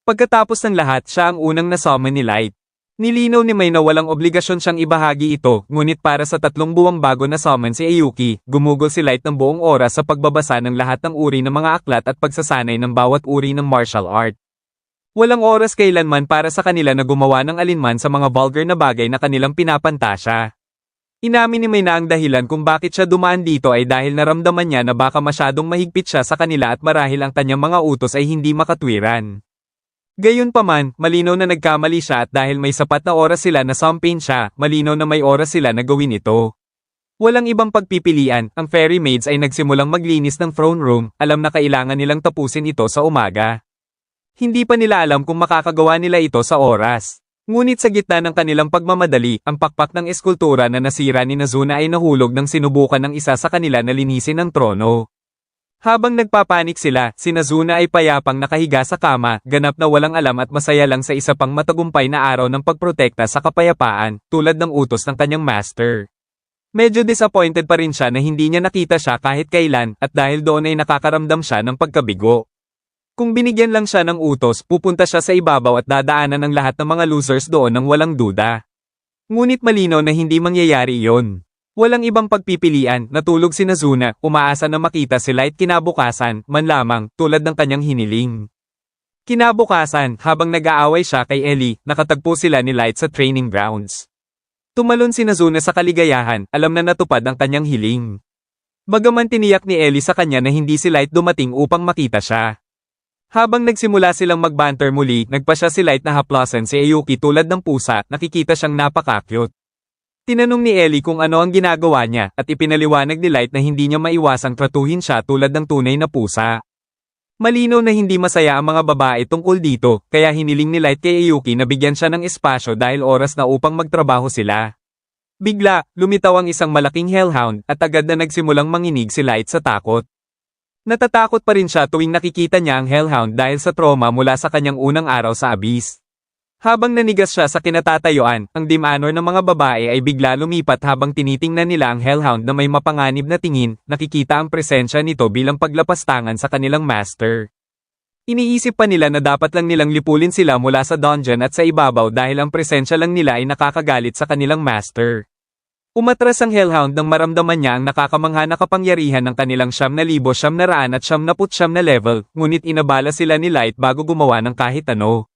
Pagkatapos ng lahat, siya ang unang na-summon ni Light. Nilinaw ni Mai na walang obligasyon siyang ibahagi ito, ngunit para sa 3 buwang bago na summon si Ayuki, gumugol si Light ng buong oras sa pagbabasa ng lahat ng uri ng mga aklat at pagsasanay ng bawat uri ng martial art. Walang oras kailanman para sa kanila na gumawa ng alinman sa mga vulgar na bagay na kanilang pinapantasya. Inamin ni May na ang dahilan kung bakit siya dumaan dito ay dahil naramdaman niya na baka masyadong mahigpit siya sa kanila at marahil ang kanyang mga utos ay hindi makatwiran. Gayunpaman, malinaw na nagkamali siya at dahil may sapat na oras sila na sampain siya, malinaw na may oras sila na gawin ito. Walang ibang pagpipilian, ang fairy maids ay nagsimulang maglinis ng throne room, alam na kailangan nilang tapusin ito sa umaga. Hindi pa nila alam kung makakagawa nila ito sa oras. Ngunit sa gitna ng kanilang pagmamadali, ang pakpak ng eskultura na nasira ni Nazuna ay nahulog nang sinubukan ng isa sa kanila na linisin ang trono. Habang nagpapanik sila, si Nazuna ay payapang nakahiga sa kama, ganap na walang alam at masaya lang sa isa pang matagumpay na araw ng pagprotekta sa kapayapaan, tulad ng utos ng kanyang master. Medyo disappointed pa rin siya na hindi niya nakita siya kahit kailan, at dahil doon ay nakakaramdam siya ng pagkabigo. Kung binigyan lang siya ng utos, pupunta siya sa ibabaw at dadaanan ng lahat ng mga losers doon ng walang duda. Ngunit malinaw na hindi mangyayari iyon. Walang ibang pagpipilian, natulog si Nazuna, umaasa na makita si Light kinabukasan, man lamang, tulad ng kanyang hiniling. Kinabukasan, habang nag-aaway siya kay Ellie, nakatagpo sila ni Light sa training grounds. Tumalon si Nazuna sa kaligayahan, alam na natupad ang kanyang hiling. Bagaman tiniyak ni Ellie sa kanya na hindi si Light dumating upang makita siya. Habang nagsimula silang magbanter muli, nagpa siya si Light na haplasan si Ayuki tulad ng pusa, nakikita siyang napaka-cute. Tinanong ni Ellie kung ano ang ginagawa niya, at ipinaliwanag ni Light na hindi niya maiwasang tratuhin siya tulad ng tunay na pusa. Malinaw na hindi masaya ang mga babae tungkol dito, kaya hiniling ni Light kay Ayuki na bigyan siya ng espasyo dahil oras na upang magtrabaho sila. Bigla, lumitaw ang isang malaking hellhound, at agad na nagsimulang manginig si Light sa takot. Natatakot pa rin siya tuwing nakikita niya ang hellhound dahil sa trauma mula sa kanyang unang araw sa abyss. Habang nanigas siya sa kinatatayuan, ang demonor ng mga babae ay bigla lumipat habang tinitingnan nila ang hellhound na may mapanganib na tingin, nakikita ang presensya nito bilang paglapastangan sa kanilang master. Iniisip pa nila na dapat lang nilang lipulin sila mula sa dungeon at sa ibabaw dahil ang presensya lang nila ay nakakagalit sa kanilang master. Umatras ang hellhound nang maramdaman niya ang nakakamangha na kapangyarihan ng kanilang 9,999 na level, ngunit inabala sila ni Light bago gumawa ng kahit ano.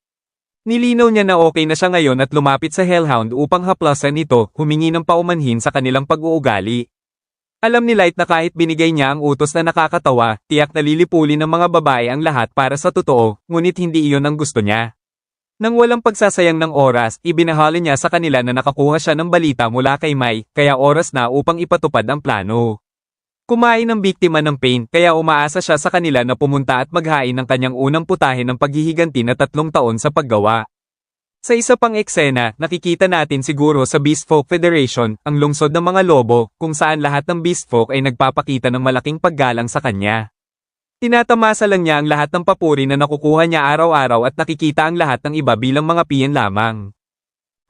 Nilinaw niya na okay na siya ngayon at lumapit sa hellhound upang haplasan ito, humingi ng paumanhin sa kanilang pag-uugali. Alam ni Light na kahit binigay niya ang utos na nakakatawa, tiyak na lilipulin ng mga babae ang lahat para sa totoo, ngunit hindi iyon ang gusto niya. Nang walang pagsasayang ng oras, ibinahali niya sa kanila na nakakuha siya ng balita mula kay Mai, kaya oras na upang ipatupad ang plano. Kumain ng biktima ng pain, kaya umaasa siya sa kanila na pumunta at maghain ng kanyang unang putahe ng paghihiganti na 3 taon sa paggawa. Sa isa pang eksena, nakikita natin siguro sa Beast Folk Federation, ang lungsod ng mga lobo, kung saan lahat ng Beast Folk ay nagpapakita ng malaking paggalang sa kanya. Tinatamasa lang niya ang lahat ng papuri na nakukuha niya araw-araw at nakikita ang lahat ng iba bilang mga piyen lamang.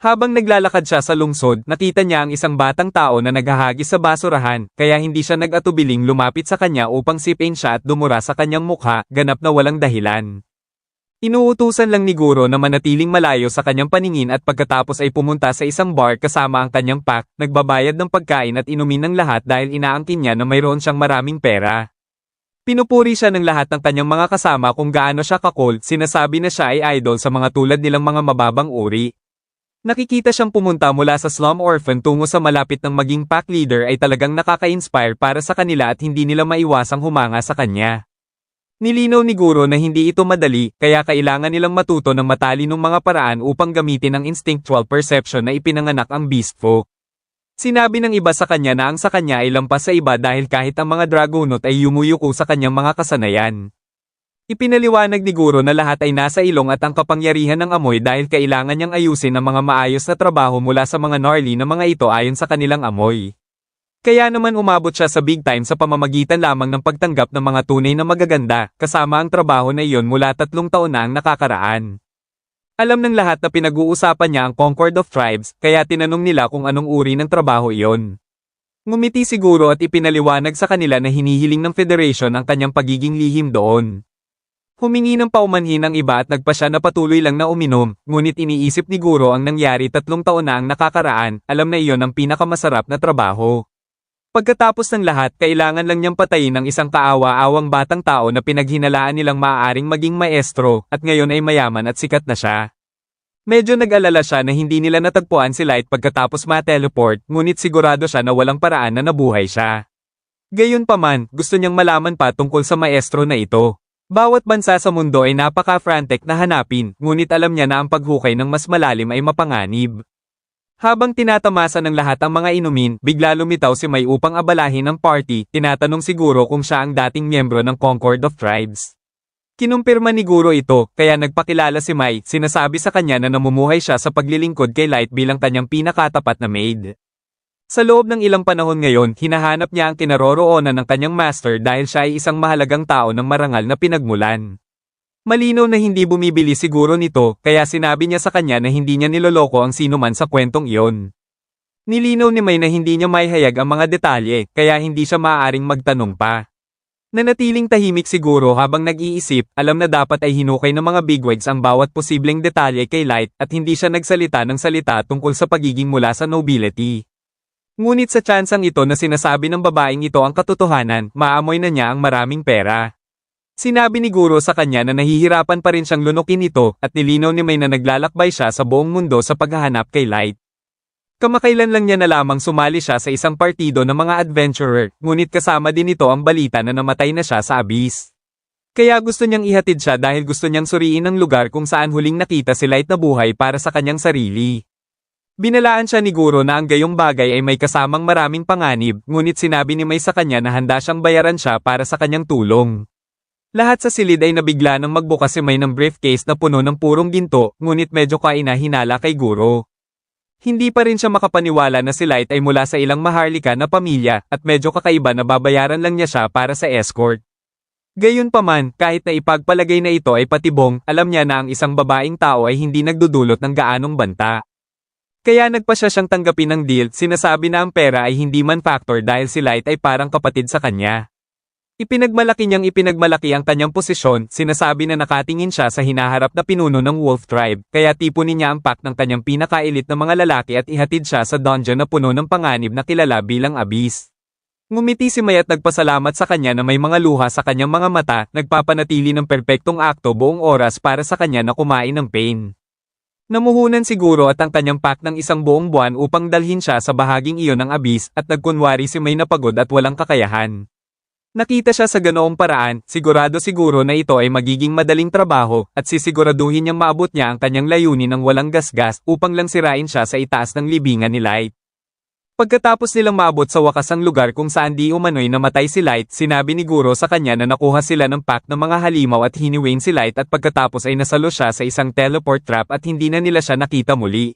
Habang naglalakad siya sa lungsod, nakita niya ang isang batang tao na naghahagis sa basurahan, kaya hindi siya nag-atubiling lumapit sa kanya upang sipin siya at dumura sa kanyang mukha, ganap na walang dahilan. Inuutusan lang ni Guro na manatiling malayo sa kanyang paningin at pagkatapos ay pumunta sa isang bar kasama ang kanyang pack, nagbabayad ng pagkain at inumin ng lahat dahil inaangkin niya na mayroon siyang maraming pera. Pinupuri siya ng lahat ng kanyang mga kasama kung gaano siya ka-cool, sinasabi na siya ay idol sa mga tulad nilang mga mababang uri. Nakikita siyang pumunta mula sa slum orphan tungo sa malapit ng maging pack leader ay talagang nakaka-inspire para sa kanila at hindi nila maiwasang humanga sa kanya. Nilinaw ni Guro na hindi ito madali, kaya kailangan nilang matuto ng matalinong mga paraan upang gamitin ang instinctual perception na ipinanganak ang Beast Folk. Sinabi ng iba sa kanya na ang sa kanya ay lampas sa iba dahil kahit ang mga dragonot ay yumuyuko sa kanyang mga kasanayan. Ipinaliwanag ni Guro na lahat ay nasa ilong at ang kapangyarihan ng amoy dahil kailangan niyang ayusin ang mga maayos na trabaho mula sa mga gnarly na mga ito ayon sa kanilang amoy. Kaya naman umabot siya sa big time sa pamamagitan lamang ng pagtanggap ng mga tunay na magaganda, kasama ang trabaho na iyon mula 3 taon na ang nakakaraan. Alam ng lahat na pinag-uusapan niya ang Concord of Tribes, kaya tinanong nila kung anong uri ng trabaho iyon. Ngumiti siguro at ipinaliwanag sa kanila na hinihiling ng Federation ang kanyang pagiging lihim doon. Humingi ng paumanhin ang iba at nagpa siya na patuloy lang na uminom, ngunit iniisip ni Guro ang nangyari 3 taon na ang nakakaraan, alam na iyon ang pinakamasarap na trabaho. Pagkatapos ng lahat, kailangan lang niyang patayin ang isang kaawa-awang batang tao na pinaghinalaan nilang maaaring maging maestro, at ngayon ay mayaman at sikat na siya. Medyo nag-alala siya na hindi nila natagpuan si Light pagkatapos ma-teleport, ngunit sigurado siya na walang paraan na nabuhay siya. Gayunpaman, gusto niyang malaman pa tungkol sa maestro na ito. Bawat bansa sa mundo ay napaka-frantic na hanapin, ngunit alam niya na ang paghukay ng mas malalim ay mapanganib. Habang tinatamasa ng lahat ang mga inumin, bigla lumitaw si May upang abalahin ang party, tinatanong siguro kung siya ang dating miyembro ng Concord of Tribes. Kinumpirma ni Guro ito, kaya nagpakilala si Mai, sinasabi sa kanya na namumuhay siya sa paglilingkod kay Light bilang kanyang pinakatapat na maid. Sa loob ng ilang panahon ngayon, hinahanap niya ang kinaroroonan ng kanyang master dahil siya ay isang mahalagang tao ng marangal na pinagmulan. Malinaw na hindi bumibili siguro nito, kaya sinabi niya sa kanya na hindi niya niloloko ang sinuman sa kwentong iyon. Nilinaw ni May na hindi niya maihayag ang mga detalye, kaya hindi siya maaaring magtanong pa. Nanatiling tahimik siguro habang nag-iisip, alam na dapat ay hinukay ng mga bigwigs ang bawat posibleng detalye kay Light at hindi siya nagsalita ng salita tungkol sa pagiging mula sa nobility. Ngunit sa tsansang ito na sinasabi ng babaeng ito ang katotohanan, maamoy na niya ang maraming pera. Sinabi ni Guro sa kanya na nahihirapan pa rin siyang lunukin ito at nilinaw ni May na naglalakbay siya sa buong mundo sa paghahanap kay Light. Kamakailan lang niya na lamang sumali siya sa isang partido ng mga adventurer, ngunit kasama din ito ang balita na namatay na siya sa abyss. Kaya gusto niyang ihatid siya dahil gusto niyang suriin ang lugar kung saan huling nakita si Light na buhay para sa kanyang sarili. Binalaan siya ni Guro na ang gayong bagay ay may kasamang maraming panganib, ngunit sinabi ni May sa kanya na handa siyang bayaran siya para sa kanyang tulong. Lahat sa silid ay nabigla nang magbukas si May ng briefcase na puno ng purong ginto, ngunit medyo kainahinala kay Guro. Hindi pa rin siya makapaniwala na si Light ay mula sa ilang maharlika na pamilya, at medyo kakaiba na babayaran lang niya siya para sa escort. Gayunpaman, kahit na ipagpalagay na ito ay patibong, alam niya na ang isang babaeng tao ay hindi nagdudulot ng gaanong banta. Kaya nagpasya siyang tanggapin ang deal, sinasabi na ang pera ay hindi man factor dahil si Light ay parang kapatid sa kanya. Ipinagmalaki ang kanyang posisyon, sinasabi na nakatingin siya sa hinaharap na pinuno ng Wolf Tribe, kaya tipunin niya ang pack ng kanyang pinaka-elite na mga lalaki at ihatid siya sa dungeon na puno ng panganib na kilala bilang Abyss. Ngumiti si May at nagpasalamat sa kanya na may mga luha sa kanyang mga mata, nagpapanatili ng perpektong akto buong oras para sa kanya na kumain ng pain. Namuhunan siguro at ang kanyang pack ng isang buong buwan upang dalhin siya sa bahaging iyon ng Abyss at nagkunwari si May na pagod at walang kakayahan. Nakita siya sa ganoong paraan, siguro na ito ay magiging madaling trabaho at sisiguraduhin niyang maabot niya ang kanyang layunin ng walang gasgas upang lang sirain siya sa itaas ng libingan ni Light. Pagkatapos nilang maabot sa wakas ang lugar kung saan di umano'y namatay si Light, sinabi ni Guro sa kanya na nakuha sila ng pack ng mga halimaw at hiniwain si Light at pagkatapos ay nasalo siya sa isang teleport trap at hindi na nila siya nakita muli.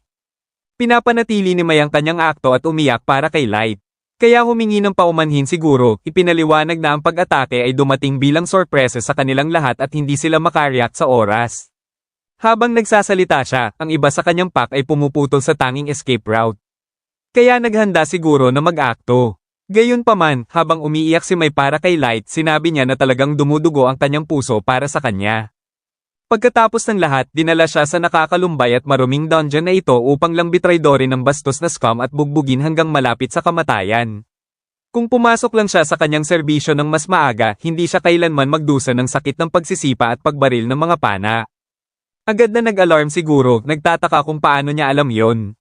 Pinapanatili ni May ang kanyang akto at umiyak para kay Light. Kaya humingi ng paumanhin si Guro, ipinaliwanag na ang pag-atake ay dumating bilang sorpresa sa kanilang lahat at hindi sila makareact sa oras. Habang nagsasalita siya, ang iba sa kanyang pack ay pumuputol sa tanging escape route. Kaya naghanda siguro na mag-akto. Gayunpaman, habang umiiyak si May para kay Light, sinabi niya na talagang dumudugo ang kanyang puso para sa kanya. Pagkatapos ng lahat, dinala siya sa nakakalumbay at maruming dungeon na ito upang lang bitraydorin ng bastos na scum at bugbugin hanggang malapit sa kamatayan. Kung pumasok lang siya sa kanyang serbisyo ng mas maaga, hindi siya kailanman magdusa ng sakit ng pagsisipa at pagbaril ng mga pana. Agad na nag-alarm siguro, nagtataka kung paano niya alam yon.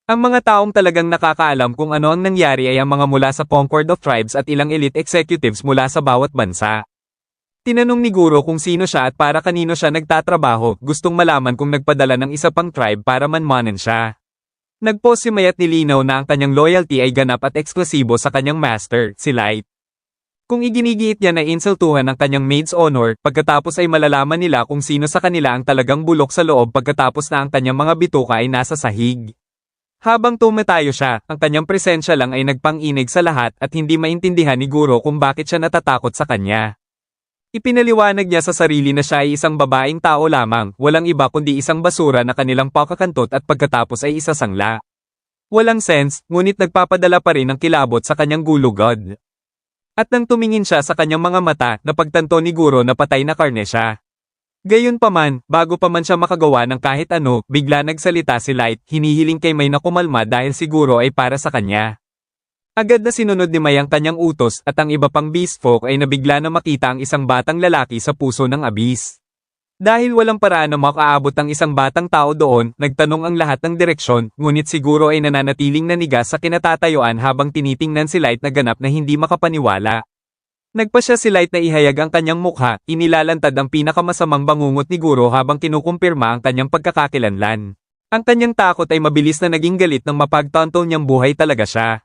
Ang mga taong talagang nakakaalam kung ano ang nangyari ay ang mga mula sa Concord of Tribes at ilang elite executives mula sa bawat bansa. Tinanong ni Guro kung sino siya at para kanino siya nagtatrabaho, gustong malaman kung nagpadala ng isa pang tribe para manmanan siya. Nagpost si May at nilinaw na ang kanyang loyalty ay ganap at eksklusibo sa kanyang master, si Light. Kung iginigiit niya na insultuhan ang kanyang maid's honor, pagkatapos ay malalaman nila kung sino sa kanila ang talagang bulok sa loob pagkatapos na ang kanyang mga bituka ay nasa sahig. Habang tumatayo siya, ang kanyang presensya lang ay nagpang-inig sa lahat at hindi maintindihan ni Guro kung bakit siya natatakot sa kanya. Ipinaliwanag niya sa sarili na siya ay isang babaeng tao lamang, walang iba kundi isang basura na kanilang pakakantot at pagkatapos ay isasangla. Walang sense, ngunit nagpapadala pa rin ng kilabot sa kanyang gulugod. At nang tumingin siya sa kanyang mga mata, napagtanto ni Guro na patay na karne siya. Gayunpaman, bago pa man siya makagawa ng kahit ano, bigla nagsalita si Light, hinihiling kay May na kumalma dahil siguro ay para sa kanya. Agad na sinunod ni May ang kanyang utos at ang iba pang beast folk ay nabigla na makita ang isang batang lalaki sa puso ng abyss. Dahil walang paraan na makaabot ang isang batang tao doon, nagtanong ang lahat ng direksyon, ngunit siguro ay nananatiling nanigas sa kinatatayuan habang tinitingnan si Light na ganap na hindi makapaniwala. Nagpasya si Light na ihayag ang kanyang mukha, inilalantad ang pinakamasamang bangungot ni Guro habang kinukumpirma ang kanyang pagkakakilanlan. Ang kanyang takot ay mabilis na naging galit nang mapagtanto niyang buhay talaga siya.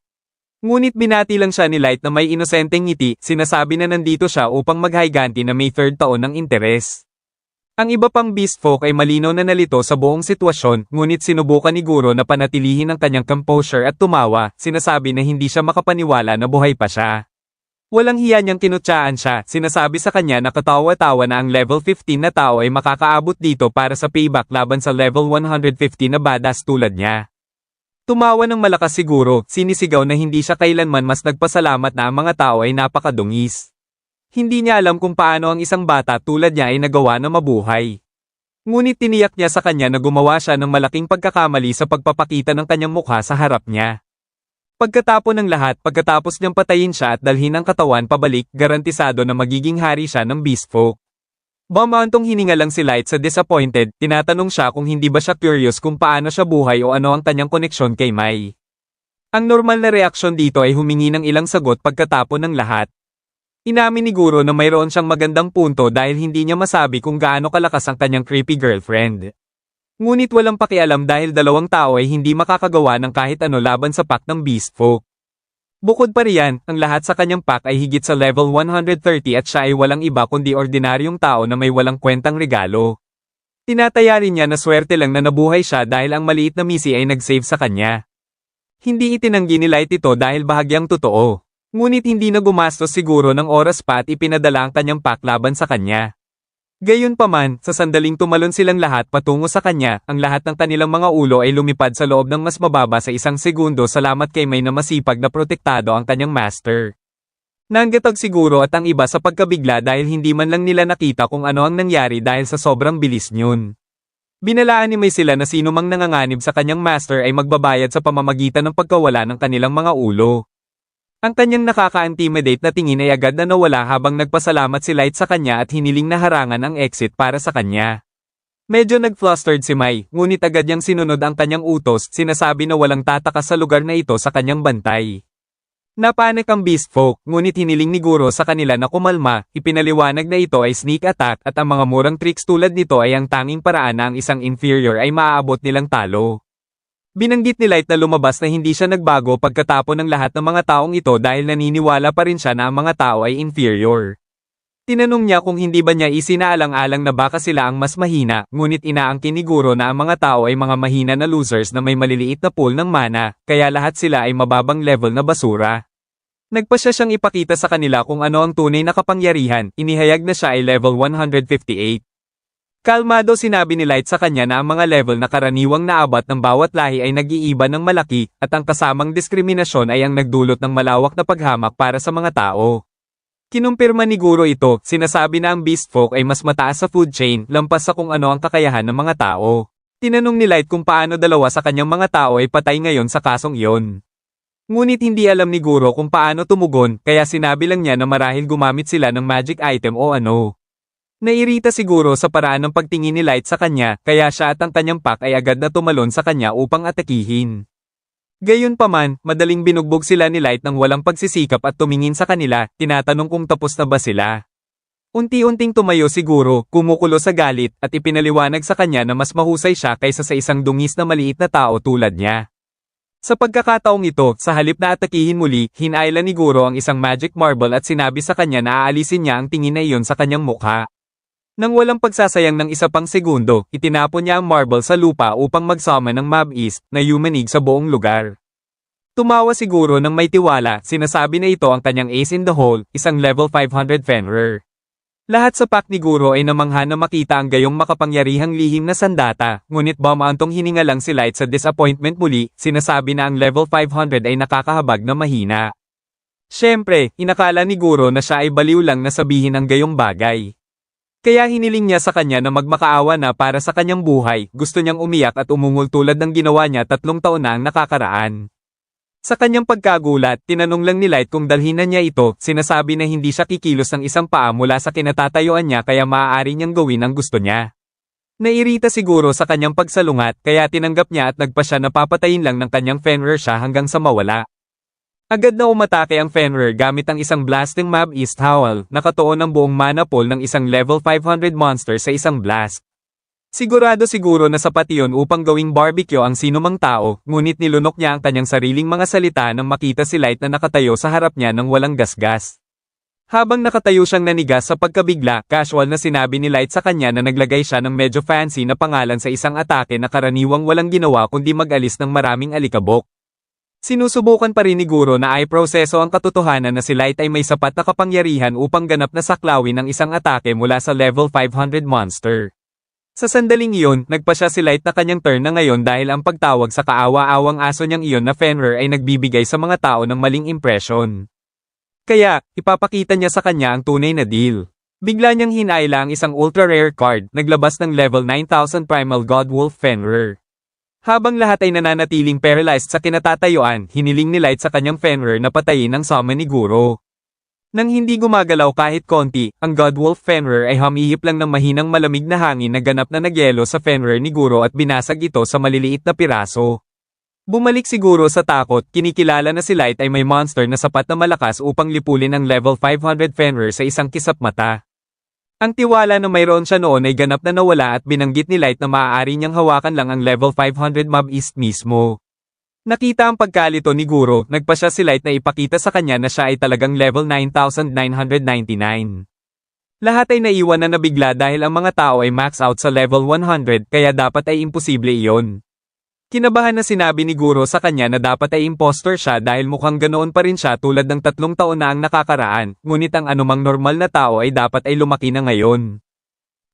Ngunit binati lang siya ni Light na may inosenteng ngiti, sinasabi na nandito siya upang maghayganti na may third taon ng interes. Ang iba pang beast folk ay malinaw na nalito sa buong sitwasyon, ngunit sinubukan ni Guro na panatilihin ang kanyang composure at tumawa, sinasabi na hindi siya makapaniwala na buhay pa siya. Walang hiya niyang kinutsaan siya, sinasabi sa kanya na katawa-tawa na ang level 15 na tao ay makakaabot dito para sa payback laban sa level 150 na badass tulad niya. Tumawa ng malakas siguro, sinisigaw na hindi siya kailanman mas nagpasalamat na ang mga tao ay napakadungis. Hindi niya alam kung paano ang isang bata tulad niya ay nagawa na mabuhay. Ngunit tiniyak niya sa kanya na gumawa siya ng malaking pagkakamali sa pagpapakita ng kanyang mukha sa harap niya. Pagkatapos ng lahat, pagkatapos niyang patayin siya at dalhin ang katawan pabalik, garantisado na magiging hari siya ng beast folk. Bumantong hininga lang si Light sa disappointed, tinatanong siya kung hindi ba siya curious kung paano siya buhay o ano ang kanyang koneksyon kay Mai. Ang normal na reaksyon dito ay humingi ng ilang sagot pagkatapos ng lahat. Inamin ni Guro na mayroon siyang magandang punto dahil hindi niya masabi kung gaano kalakas ang kanyang creepy girlfriend. Ngunit walang pakialam dahil dalawang tao ay hindi makakagawa ng kahit ano laban sa pack ng beast folk. Bukod pa riyan, ang lahat sa kanyang pack ay higit sa level 130 at siya ay walang iba kundi ordinaryong tao na may walang kwentang regalo. Tinataya rin niya na swerte lang na nabuhay siya dahil ang maliit na misi ay nag-save sa kanya. Hindi itinanggi ni Light ito dahil bahagyang totoo. Ngunit hindi na gumastos siguro ng oras pa at ipinadala ang kanyang pack laban sa kanya. Gayunpaman, sa sandaling tumalon silang lahat patungo sa kanya, ang lahat ng kanilang mga ulo ay lumipad sa loob ng mas mababa sa isang segundo salamat kay May na masipag na protektado ang kanyang master. Nanggatag siguro at ang iba sa pagkabigla dahil hindi man lang nila nakita kung ano ang nangyari dahil sa sobrang bilis niyon. Binalaan ni May sila na sino mang nanganganib sa kanyang master ay magbabayad sa pamamagitan ng pagkawala ng kanilang mga ulo. Ang kanyang nakaka-intimidate na tingin ay agad na nawala habang nagpasalamat si Light sa kanya at hiniling na harangan ang exit para sa kanya. Medyo nag-flustered si Mai, ngunit agad niyang sinunod ang kanyang utos, sinasabi na walang tatakas sa lugar na ito sa kanyang bantay. Napanik ang beast folk, ngunit hiniling ni Guro sa kanila na kumalma, ipinaliwanag na ito ay sneak attack at ang mga murang tricks tulad nito ay ang tanging paraan na ang isang inferior ay maaabot nilang talo. Binanggit ni Light na lumabas na hindi siya nagbago pagkatapos ng lahat ng mga taong ito dahil naniniwala pa rin siya na ang mga tao ay inferior. Tinanong niya kung hindi ba niya isinaalang-alang na baka sila ang mas mahina, ngunit inaangkin ni Guro na ang mga tao ay mga mahina na losers na may maliliit na pool ng mana, kaya lahat sila ay mababang level na basura. Nagpasya siyang ipakita sa kanila kung ano ang tunay na kapangyarihan, inihayag na siya ay level 158. Kalmado sinabi ni Light sa kanya na ang mga level na karaniwang naabot ng bawat lahi ay nag-iiba ng malaki, at ang kasamang diskriminasyon ay ang nagdulot ng malawak na paghamak para sa mga tao. Kinumpirma ni Guro ito, sinasabi na ang beast folk ay mas mataas sa food chain, lampas sa kung ano ang kakayahan ng mga tao. Tinanong ni Light kung paano dalawa sa kanyang mga tao ay patay ngayon sa kasong iyon. Ngunit hindi alam ni Guro kung paano tumugon, kaya sinabi lang niya na marahil gumamit sila ng magic item o ano. Nairita siguro sa paraan ng pagtingin ni Light sa kanya, kaya siya at ang kanyang pack ay agad na tumalon sa kanya upang atakihin. Gayunpaman, madaling binugbog sila ni Light nang walang pagsisikap at tumingin sa kanila, tinatanong kung tapos na ba sila. Unti-unting tumayo siguro, kumukulo sa galit, at ipinaliwanag sa kanya na mas mahusay siya kaysa sa isang dungis na maliit na tao tulad niya. Sa pagkakataong ito, sa halip na atakihin muli, hinailan ni Guro ang isang magic marble at sinabi sa kanya na aalisin niya ang tingin na iyon sa kanyang mukha. Nang walang pagsasayang ng isa pang segundo, itinapon niya ang marble sa lupa upang mag-summon ng Mob East na yumanig sa buong lugar. Tumawa siguro ng may tiwala, sinasabi na ito ang kanyang ace in the hole, isang level 500 Fenrir. Lahat sa pack ni Guro ay namangha na makita ang gayong makapangyarihang lihim na sandata, ngunit bumantong hininga lang si Light sa disappointment muli, sinasabi na ang level 500 ay nakakahabag na mahina. Siyempre, inakala ni Guro na siya ay baliw lang na sabihin ang gayong bagay. Kaya hiniling niya sa kanya na magmakaawa na para sa kanyang buhay, gusto niyang umiyak at umungol tulad ng ginawa niya 3 taon na ang nakakaraan. Sa kanyang pagkagulat, tinanong lang ni Light kung dalhin na niya ito, sinasabi na hindi siya kikilos ng isang paa mula sa kinatatayuan niya kaya maaari niyang gawin ang gusto niya. Nairita siguro sa kanyang pagsalungat kaya tinanggap niya at nagpa siya na papatayin lang ng kanyang Fenrir siya hanggang sa mawala. Agad na umatake ang Fenrir gamit ang isang blasting Mob East Howl, nakatuon ang buong mana pool ng isang level 500 monster sa isang blast. Siguro na sapat iyon upang gawing barbecue ang sinumang tao, ngunit nilunok niya ang kanyang sariling mga salita nang makita si Light na nakatayo sa harap niya ng walang gasgas. Habang nakatayo siyang nanigas sa pagkabigla, casual na sinabi ni Light sa kanya na naglagay siya ng medyo fancy na pangalan sa isang atake na karaniwang walang ginawa kundi mag-alis ng maraming alikabok. Sinusubukan pa rin ni Guro na ay proseso ang katotohanan na si Light ay may sapat na kapangyarihan upang ganap na saklawin ang isang atake mula sa level 500 monster. Sa sandaling iyon, nagpa siya si Light na kanyang turn na ngayon dahil ang pagtawag sa kaawa-awang aso niyang iyon na Fenrir ay nagbibigay sa mga tao ng maling impression. Kaya, ipapakita niya sa kanya ang tunay na deal. Bigla niyang hinaila ang isang ultra-rare card, naglabas ng level 9,000 Primal Godwolf Fenrir. Habang lahat ay nananatiling paralyzed sa kinatatayuan, hiniling ni Light sa kanyang Fenrir na patayin ang summon ni Guro. Nang hindi gumagalaw kahit konti, ang Godwolf Fenrir ay humihip lang ng mahinang malamig na hangin na ganap na nagyelo sa Fenrir ni Guro at binasag ito sa maliliit na piraso. Bumalik siguro sa takot, kinikilala na si Light ay may monster na sapat na malakas upang lipulin ang level 500 Fenrir sa isang kisap mata. Ang tiwala na mayroon siya noon ay ganap na nawala at binanggit ni Light na maaari niyang hawakan lang ang level 500 Mob East mismo. Nakita ang pagkalito ni Guro, nagpa siya si Light na ipakita sa kanya na siya ay talagang level 9,999. Lahat ay naiwan na nabigla dahil ang mga tao ay max out sa level 100 kaya dapat ay imposible iyon. Kinabahan na sinabi ni Guro sa kanya na dapat ay imposter siya dahil mukhang ganoon pa rin siya tulad ng 3 taon na ang nakakaraan, ngunit ang anumang normal na tao ay dapat ay lumaki na ngayon.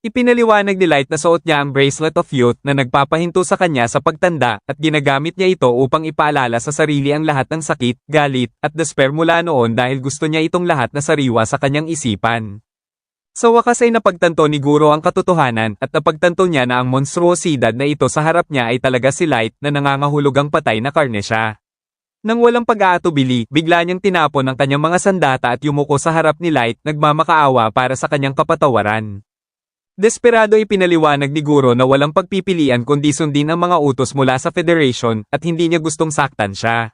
Ipinaliwanag ni Light na suot niya ang Bracelet of Youth na nagpapahinto sa kanya sa pagtanda at ginagamit niya ito upang ipaalala sa sarili ang lahat ng sakit, galit, at despair mula noon dahil gusto niya itong lahat na sariwa sa kanyang isipan. Sa wakas ay napagtanto ni Guro ang katotohanan at napagtanto niya na ang monstruosidad na ito sa harap niya ay talaga si Light na nangangahulugang patay na karne siya. Nang walang pag-aatubili, bigla niyang tinapon ang kanyang mga sandata at yumuko sa harap ni Light nagmamakaawa para sa kanyang kapatawaran. Desperado ipinaliwanag ni Guro na walang pagpipilian kundi sundin ang mga utos mula sa Federation at hindi niya gustong saktan siya.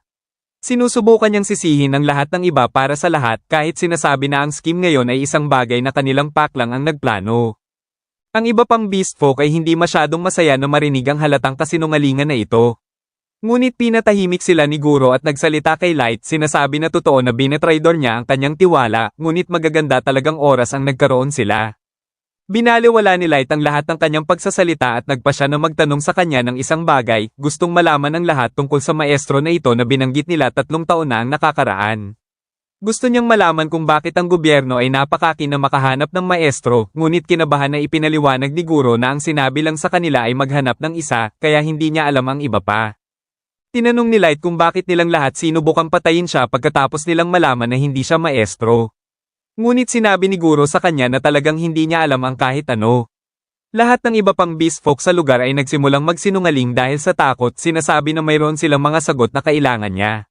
Sinusubukan niyang sisihin ang lahat ng iba para sa lahat kahit sinasabi na ang scheme ngayon ay isang bagay na kanilang pack lang ang nagplano. Ang iba pang beast folk ay hindi masyadong masaya na marinig ang halatang kasinungalingan na ito. Ngunit pinatahimik sila ni Guro at nagsalita kay Light, sinasabi na totoo na binetraidor niya ang kanyang tiwala, ngunit magaganda talagang oras ang nagkaroon sila. Binaliwala ni Light ang lahat ng kanyang pagsasalita at nagpa siya na magtanong sa kanya ng isang bagay, gustong malaman ang lahat tungkol sa maestro na ito na binanggit nila 3 taon na ang nakakaraan. Gusto niyang malaman kung bakit ang gobyerno ay napakaki na makahanap ng maestro, ngunit kinabahan na ipinaliwanag ni Guro na ang sinabi lang sa kanila ay maghanap ng isa, kaya hindi niya alam ang iba pa. Tinanong ni Light kung bakit nilang lahat sinubukang patayin siya pagkatapos nilang malaman na hindi siya maestro. Ngunit sinabi ni Guro sa kanya na talagang hindi niya alam ang kahit ano. Lahat ng iba pang beast folk sa lugar ay nagsimulang magsinungaling dahil sa takot, sinasabi na mayroon silang mga sagot na kailangan niya.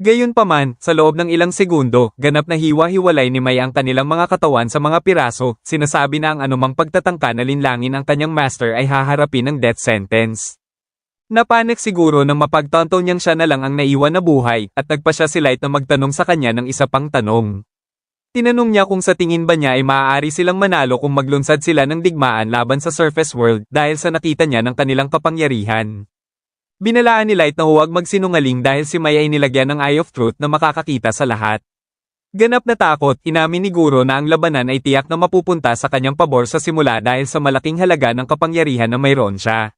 Gayunpaman, sa loob ng ilang segundo, ganap na hiwa-hiwalay ni May ang kanilang mga katawan sa mga piraso, sinasabi na ang anumang pagtatangka na linlangin ang kanyang master ay haharapin ng death sentence. Napanik siguro nang mapagtanto niyang siya na lang ang naiwan na buhay, at nagpa siya si Light na magtanong sa kanya ng isa pang tanong. Tinanong niya kung sa tingin ba niya ay maaari silang manalo kung maglunsad sila ng digmaan laban sa surface world dahil sa nakita niya ng kanilang kapangyarihan. Binalaan ni Light na huwag magsinungaling dahil si May ay nilagyan ng Eye of Truth na makakakita sa lahat. Ganap na takot, inamin ni Guro na ang labanan ay tiyak na mapupunta sa kanyang pabor sa simula dahil sa malaking halaga ng kapangyarihan na mayroon siya.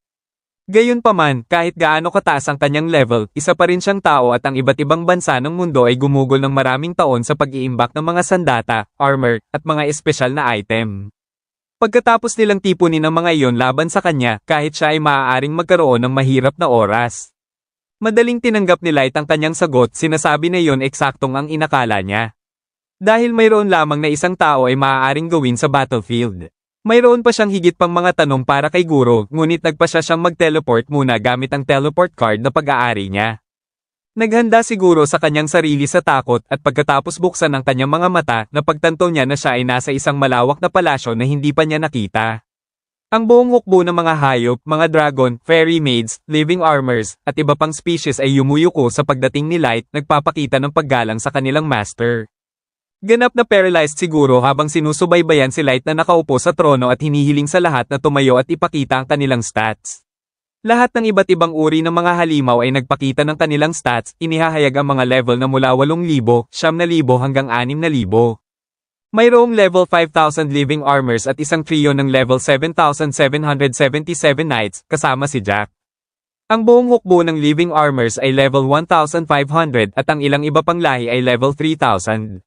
Gayunpaman, kahit gaano kataas ang kanyang level, isa pa rin siyang tao at ang iba't ibang bansa ng mundo ay gumugol ng maraming taon sa pag-iimbak ng mga sandata, armor, at mga espesyal na item. Pagkatapos nilang tipunin ang mga iyon laban sa kanya, kahit siya ay maaaring magkaroon ng mahirap na oras. Madaling tinanggap ni Light ang kanyang sagot, sinasabi na iyon eksaktong ang inakala niya. Dahil mayroon lamang na isang tao ay maaaring gawin sa battlefield. Mayroon pa siyang higit pang mga tanong para kay Guro, ngunit nagpa siya siyang mag-teleport muna gamit ang teleport card na pag-aari niya. Naghanda siguro sa kanyang sarili sa takot at pagkatapos buksan ang kanyang mga mata, napagtanto niya na siya ay nasa isang malawak na palasyo na hindi pa niya nakita. Ang buong hukbo ng mga hayop, mga dragon, fairy maids, living armors, at iba pang species ay yumuyuko sa pagdating ni Light, nagpapakita ng paggalang sa kanilang master. Ganap na paralyzed siguro habang sinusubaybayan si Light na nakaupo sa trono at hinihiling sa lahat na tumayo at ipakita ang kanilang stats. Lahat ng iba't ibang uri ng mga halimaw ay nagpakita ng kanilang stats, inihahayag ang mga level na mula 8,000, 9,000 hanggang 6,000. Mayroong level 5,000 living armors at isang trio ng level 7,777 knights, kasama si Jack. Ang buong hukbo ng living armors ay level 1,500 at ang ilang iba pang lahi ay level 3,000.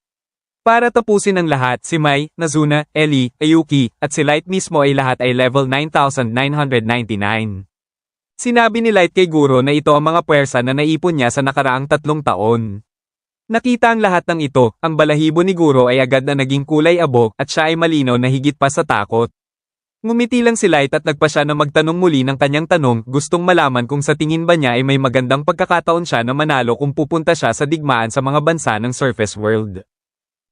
Para tapusin ang lahat, si Mai, Nazuna, Ellie, Ayuki, at si Light mismo ay lahat ay level 9,999. Sinabi ni Light kay Guro na ito ang mga puwersa na naipon niya sa nakaraang 3 taon. Nakita ang lahat ng ito, ang balahibo ni Guro ay agad na naging kulay abo at siya ay malinaw na higit pa sa takot. Ngumiti lang si Light at nagpa siya na magtanong muli ng kanyang tanong, gustong malaman kung sa tingin ba niya ay may magandang pagkakataon siya na manalo kung pupunta siya sa digmaan sa mga bansa ng Surface World.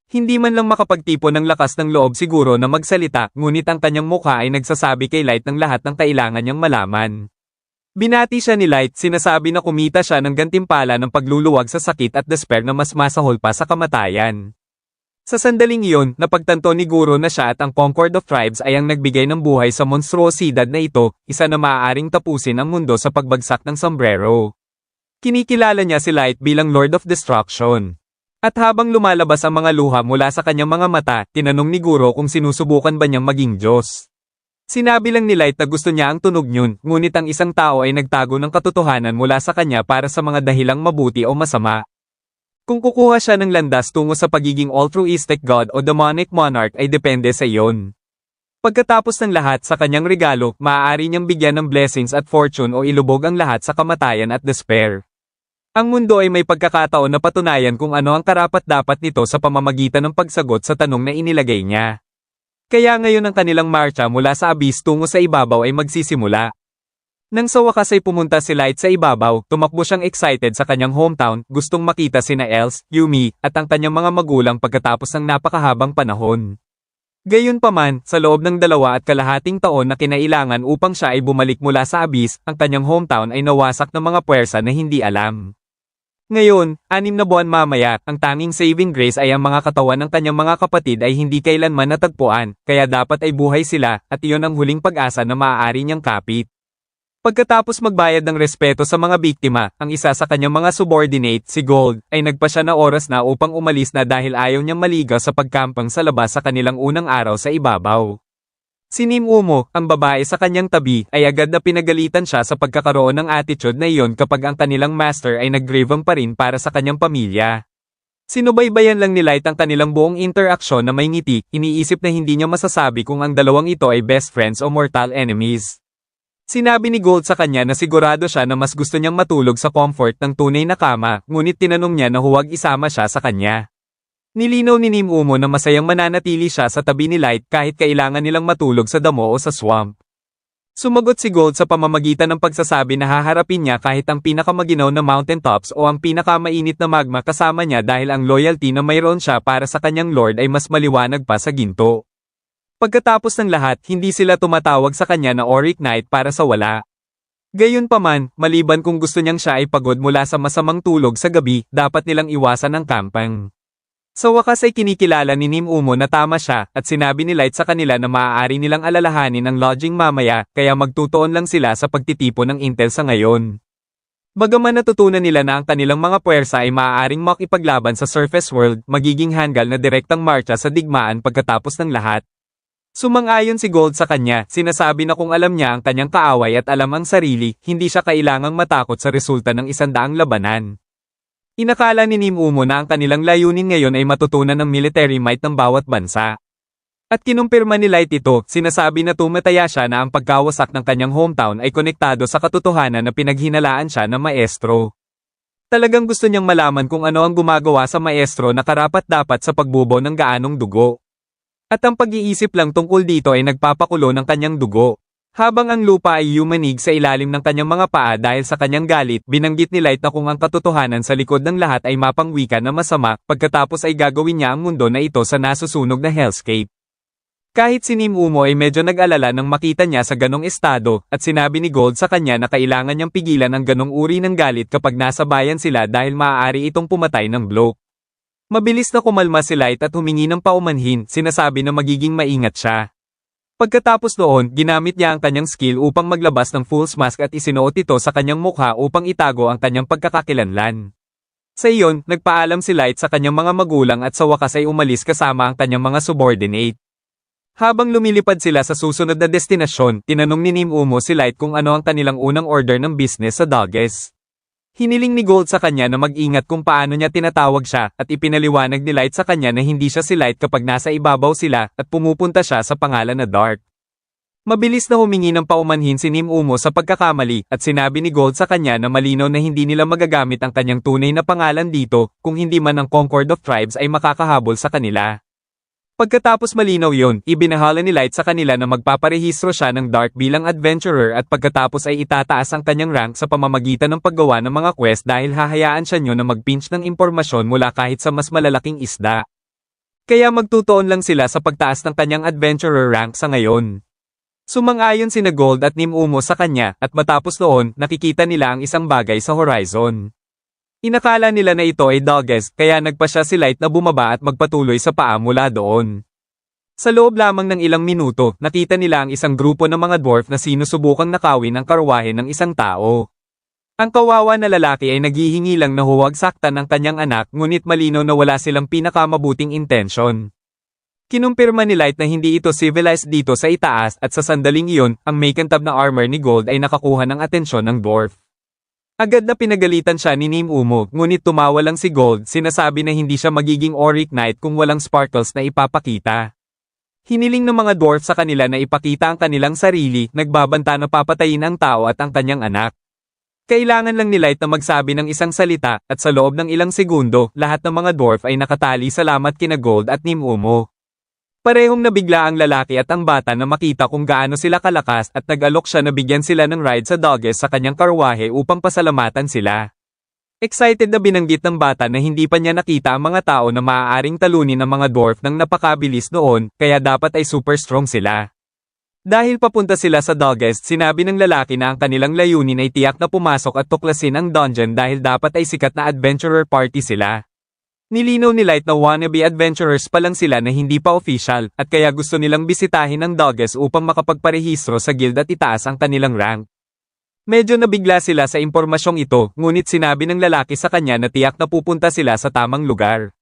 Hindi man lang makapagtipo ng lakas ng loob siguro na magsalita, ngunit ang kanyang mukha ay nagsasabi kay Light ng lahat ng kailangan niyang malaman. Binati siya ni Light, sinasabi na kumita siya ng gantimpala ng pagluluwag sa sakit at despair na mas masahol pa sa kamatayan. Sa sandaling iyon, napagtanto ni Guro na siya at ang Concord of Tribes ay ang nagbigay ng buhay sa monstruosidad na ito, isa na maaaring tapusin ang mundo sa pagbagsak ng sombrero. Kinikilala niya si Light bilang Lord of Destruction. At habang lumalabas ang mga luha mula sa kanyang mga mata, tinanong ni Guro kung sinusubukan ba niyang maging Diyos. Sinabi lang ni Light na gusto niya ang tunog niyon, ngunit ang isang tao ay nagtago ng katotohanan mula sa kanya para sa mga dahilang mabuti o masama. Kung kukuha siya ng landas tungo sa pagiging altruistic god o demonic monarch ay depende sa iyon. Pagkatapos ng lahat sa kanyang regalo, maaari niyang bigyan ng blessings at fortune o ilubog ang lahat sa kamatayan at despair. Ang mundo ay may pagkakataon na patunayan kung ano ang karapat-dapat nito sa pamamagitan ng pagsagot sa tanong na inilagay niya. Kaya ngayon ang kanilang marcha mula sa abyss tungo sa ibabaw ay magsisimula. Nang sa wakas ay pumunta si Light sa ibabaw, tumakbo siyang excited sa kanyang hometown, gustong makita sina Els, Yumi, at ang kanyang mga magulang pagkatapos ng napakahabang panahon. Gayunpaman, sa loob ng 2.5 taon na kinailangan upang siya ay bumalik mula sa abyss, ang kanyang hometown ay nawasak ng mga puwersa na hindi alam. Ngayon, 6 na buwan mamaya, ang tanging saving grace ay ang mga katawan ng kanyang mga kapatid ay hindi kailanman natagpuan, kaya dapat ay buhay sila, at iyon ang huling pag-asa na maaari niyang kapit. Pagkatapos magbayad ng respeto sa mga biktima, ang isa sa kanyang mga subordinate, si Gold, ay nagpa siya na oras na upang umalis na dahil ayaw niyang maligaw sa pagkampang sa labas sa kanilang unang araw sa ibabaw. Si Nim Umo, ang babae sa kanyang tabi, ay agad na pinagalitan siya sa pagkakaroon ng attitude na iyon kapag ang kanilang master ay nag-grieving pa rin para sa kanyang pamilya. Sinubaybayan lang ni Light ang kanilang buong interaksyon na may ngiti, iniisip na hindi niya masasabi kung ang dalawang ito ay best friends o mortal enemies. Sinabi ni Gold sa kanya na sigurado siya na mas gusto niyang matulog sa comfort ng tunay na kama, ngunit tinanong niya na huwag isama siya sa kanya. Nilinaw ni Nim Umo na masayang mananatili siya sa tabi ni Light kahit kailangan nilang matulog sa damo o sa swamp. Sumagot si Gold sa pamamagitan ng pagsasabi na haharapin niya kahit ang pinakamaginaw na mountaintops o ang pinakamainit na magma kasama niya dahil ang loyalty na mayroon siya para sa kanyang lord ay mas maliwanag pa sa ginto. Pagkatapos ng lahat, hindi sila tumatawag sa kanya na Auric Knight para sa wala. Gayunpaman, maliban kung gusto niyang siya ay pagod mula sa masamang tulog sa gabi, dapat nilang iwasan ang kampang. Sa wakas ay kinikilala ni Nim Umo na tama siya, at sinabi ni Light sa kanila na maaari nilang alalahanin ang lodging mamaya, kaya magtutuon lang sila sa pagtitipon ng intel sa ngayon. Bagaman natutunan nila na ang kanilang mga puwersa ay maaaring makipaglaban sa surface world, magiging hanggal na direktang marcha sa digmaan pagkatapos ng lahat. Sumang-ayon si Gold sa kanya, sinasabi na kung alam niya ang kanyang kaaway at alam ang sarili, hindi siya kailangang matakot sa resulta ng 100 labanan. Inakala ni Nim Umo na ang kanilang layunin ngayon ay matutunan ng military might ng bawat bansa. At kinumpirma ni Light ito, sinasabi na tumataya siya na ang pagkawasak ng kanyang hometown ay konektado sa katotohanan na pinaghinalaan siya ng maestro. Talagang gusto niyang malaman kung ano ang gumagawa sa maestro na karapat-dapat sa pagbubo ng gaanong dugo. At ang pag-iisip lang tungkol dito ay nagpapakulo ng kanyang dugo. Habang ang lupa ay yumanig sa ilalim ng kanyang mga paa dahil sa kanyang galit, binanggit ni Light na kung ang katotohanan sa likod ng lahat ay mapangwika na masama, pagkatapos ay gagawin niya ang mundo na ito sa nasusunog na hellscape. Kahit si Nim Umo ay medyo nag-alala nang makita niya sa ganong estado, at sinabi ni Gold sa kanya na kailangan niyang pigilan ang ganong uri ng galit kapag nasa bayan sila dahil maaari itong pumatay ng bloke. Mabilis na kumalma si Light at humingi ng paumanhin, sinasabi na magiging maingat siya. Pagkatapos noon, ginamit niya ang kanyang skill upang maglabas ng fool's mask at isinuot ito sa kanyang mukha upang itago ang kanyang pagkakakilanlan. Sa iyon, nagpaalam si Light sa kanyang mga magulang at sa wakas ay umalis kasama ang kanyang mga subordinate. Habang lumilipad sila sa susunod na destinasyon, tinanong ni Nim Umo si Light kung ano ang kanilang unang order ng business sa Dogges. Hiniling ni Gold sa kanya na mag-ingat kung paano niya tinatawag siya at ipinaliwanag ni Light sa kanya na hindi siya si Light kapag nasa ibabaw sila at pumupunta siya sa pangalan na Dark. Mabilis na humingi ng paumanhin si Nim Umo sa pagkakamali at sinabi ni Gold sa kanya na malinaw na hindi nila magagamit ang kanyang tunay na pangalan dito kung hindi man ang Concord of Tribes ay makakahabol sa kanila. Pagkatapos malinaw yon, ibinahala ni Light sa kanila na magpaparehistro siya ng Dark bilang adventurer at pagkatapos ay itataas ang kanyang rank sa pamamagitan ng paggawa ng mga quest dahil hahayaan siya nyo na mag-pinch ng impormasyon mula kahit sa mas malalaking isda. Kaya magtutuon lang sila sa pagtaas ng kanyang adventurer rank sa ngayon. Sumang-ayon sina Gold at Nim Umo sa kanya at matapos noon, nakikita nila ang isang bagay sa horizon. Inakala nila na ito ay Dogges, kaya nagpa siya si Light na bumaba at magpatuloy sa paa mula doon. Sa loob lamang ng ilang minuto, nakita nila ang isang grupo ng mga dwarf na sinusubukang nakawin ang karwahe ng isang tao. Ang kawawa na lalaki ay naghihingi lang na huwag saktan ang kanyang anak ngunit malinaw na wala silang pinakamabuting intensyon. Kinumpirma ni Light na hindi ito civilized dito sa itaas at sa sandaling iyon, ang makintab na armor ni Gold ay nakakuha ng atensyon ng dwarf. Agad na pinagalitan siya ni Nim Umo, ngunit tumawa lang si Gold, sinasabi na hindi siya magiging Auric Knight kung walang sparkles na ipapakita. Hiniling ng mga dwarf sa kanila na ipakita ang kanilang sarili, nagbabanta na papatayin ang tao at ang kanyang anak. Kailangan lang ni Light na magsabi ng isang salita, at sa loob ng ilang segundo, lahat ng mga dwarf ay nakatali salamat kina Gold at Nim Umo. Parehong nabigla ang lalaki at ang bata na makita kung gaano sila kalakas at nag-alok siya na bigyan sila ng ride sa Dogges sa kanyang karwahe upang pasalamatan sila. Excited na binanggit ng bata na hindi pa niya nakita ang mga tao na maaaring talunin ng mga dwarf ng napakabilis noon, kaya dapat ay super strong sila. Dahil papunta sila sa Dogges, sinabi ng lalaki na ang kanilang layunin ay tiyak na pumasok at tuklasin ang dungeon dahil dapat ay sikat na adventurer party sila. Nilinaw ni Light na wannabe adventurers pa lang sila na hindi pa official, at kaya gusto nilang bisitahin ang Dogges upang makapagparehistro sa guild at itaas ang kanilang rank. Medyo nabigla sila sa impormasyong ito, ngunit sinabi ng lalaki sa kanya na tiyak na pupunta sila sa tamang lugar.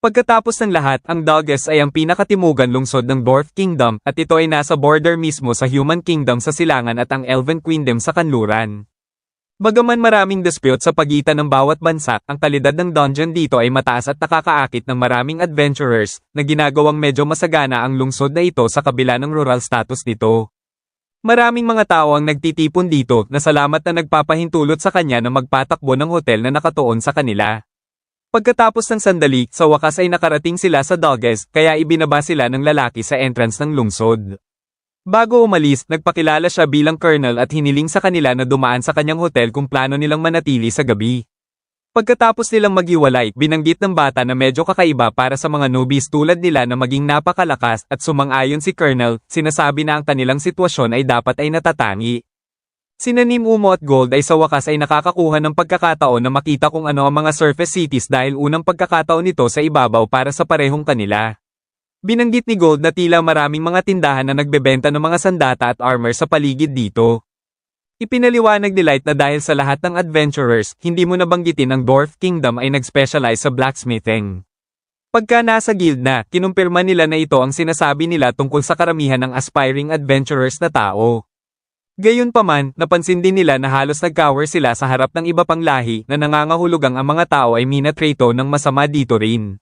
Pagkatapos ng lahat, ang Dogges ay ang pinakatimugan lungsod ng Dwarf Kingdom, at ito ay nasa border mismo sa Human Kingdom sa silangan at ang Elven Queendom sa kanluran. Bagaman maraming dispute sa pagitan ng bawat bansa, ang kalidad ng dungeon dito ay mataas at nakakaakit ng maraming adventurers, na ginagawang medyo masagana ang lungsod na ito sa kabila ng rural status nito. Maraming mga tao ang nagtitipon dito na salamat na nagpapahintulot sa kanya na magpatakbo ng hotel na nakatuon sa kanila. Pagkatapos ng sandali, sa wakas ay nakarating sila sa Dogges, kaya ibinaba sila ng lalaki sa entrance ng lungsod. Bago umalis, nagpakilala siya bilang colonel at hiniling sa kanila na dumaan sa kanyang hotel kung plano nilang manatili sa gabi. Pagkatapos nilang maghiwalay, binanggit ng bata na medyo kakaiba para sa mga newbies tulad nila na maging napakalakas at sumang-ayon si colonel, sinasabi na ang kanilang sitwasyon ay dapat ay natatangi. Sina Nim Umo at Gold ay sa wakas ay nakakakuha ng pagkakataon na makita kung ano ang mga surface cities dahil unang pagkakataon nito sa ibabaw para sa parehong kanila. Binanggit ni Gold na tila maraming mga tindahan na nagbebenta ng mga sandata at armor sa paligid dito. Ipinaliwanag ni Light na dahil sa lahat ng adventurers, hindi mo nabanggitin ang Dwarf Kingdom ay nag-specialize sa blacksmithing. Pagka nasa guild na, kinumpirma nila na ito ang sinasabi nila tungkol sa karamihan ng aspiring adventurers na tao. Gayunpaman, napansin din nila na halos nag-cower sila sa harap ng iba pang lahi na nangangahulugang ang mga tao ay minatrato ng masama dito rin.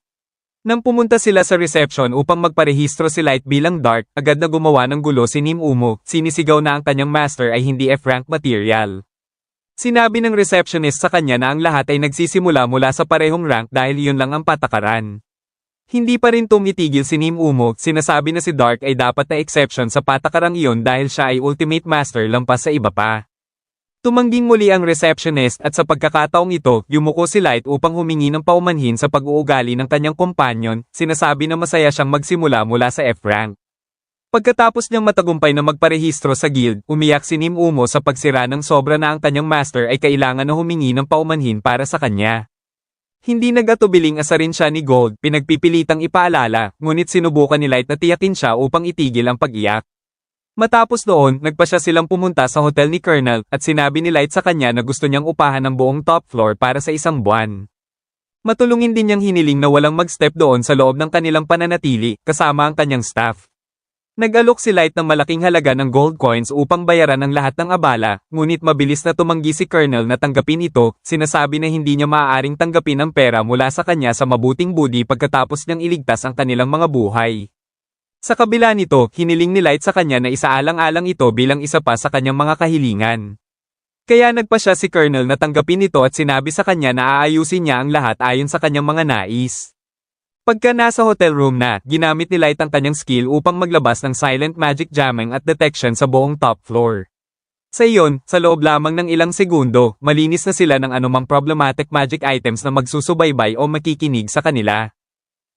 Nang pumunta sila sa reception upang magparehistro si Light bilang Dark, agad na gumawa ng gulo si Nim Umo, sinisigaw na ang kanyang master ay hindi F-rank material. Sinabi ng receptionist sa kanya na ang lahat ay nagsisimula mula sa parehong rank dahil yun lang ang patakaran. Hindi pa rin tumitigil si Nim Umo, sinasabi na si Dark ay dapat na exception sa patakarang iyon dahil siya ay ultimate master lampas sa iba pa. Tumangging muli ang receptionist at sa pagkakataong ito, yumuko si Light upang humingi ng paumanhin sa pag-uugali ng kanyang companion, sinasabi na masaya siyang magsimula mula sa F-rank. Pagkatapos niyang matagumpay na magparehistro sa guild, umiyak si Nim Umo sa pagsira ng sobra na ang kanyang master ay kailangan na humingi ng paumanhin para sa kanya. Hindi nag-atubiling asarin siya ni Gold, pinagpipilitang ipaalala, ngunit sinubukan ni Light na tiyakin siya upang itigil ang pag-iyak. Matapos noon, nagpa siya silang pumunta sa hotel ni Colonel, at sinabi ni Light sa kanya na gusto niyang upahan ang buong top floor para sa isang buwan. Matulungin din niyang hiniling na walang mag-step doon sa loob ng kanilang pananatili, kasama ang kanyang staff. Nag-alok si Light ng malaking halaga ng gold coins upang bayaran ang lahat ng abala, ngunit mabilis na tumanggi si Colonel na tanggapin ito, sinasabi na hindi niya maaaring tanggapin ang pera mula sa kanya sa mabuting budi pagkatapos niyang iligtas ang kanilang mga buhay. Sa kabila nito, hiniling ni Light sa kanya na isaalang-alang ito bilang isa pa sa kanyang mga kahilingan. Kaya nagpa siya si Colonel na tanggapin ito at sinabi sa kanya na aayusin niya ang lahat ayon sa kanyang mga nais. Pagka nasa hotel room na, ginamit ni Light ang kanyang skill upang maglabas ng silent magic jamming at detection sa buong top floor. Sa iyon, sa loob lamang ng ilang segundo, malinis na sila ng anumang problematic magic items na magsusubaybay o makikinig sa kanila.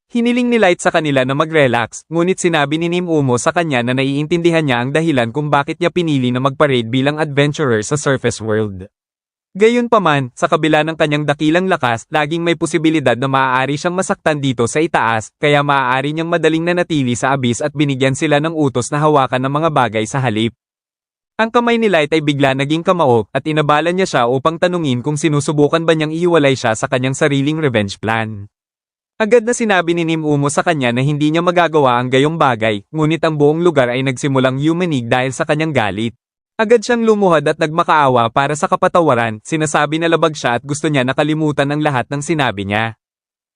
Hiniling ni Light sa kanila na mag-relax, ngunit sinabi ni Nim Umo sa kanya na naiintindihan niya ang dahilan kung bakit niya pinili na mag-parade bilang adventurer sa surface world. Gayunpaman, sa kabila ng kanyang dakilang lakas, laging may posibilidad na maaari siyang masaktan dito sa itaas, kaya maaari niyang madaling nanatili sa abyss at binigyan sila ng utos na hawakan ng mga bagay sa halip. Ang kamay ni Light ay bigla naging kamao, at inabalan niya siya upang tanungin kung sinusubukan ba niyang ihiwalay siya sa kanyang sariling revenge plan. Agad na sinabi ni Nim Umo sa kanya na hindi niya magagawa ang gayong bagay, ngunit ang buong lugar ay nagsimulang yumanig dahil sa kanyang galit. Agad siyang lumuhad at nagmakaawa para sa kapatawaran, sinasabi na labag siya at gusto niya nakalimutan ang lahat ng sinabi niya.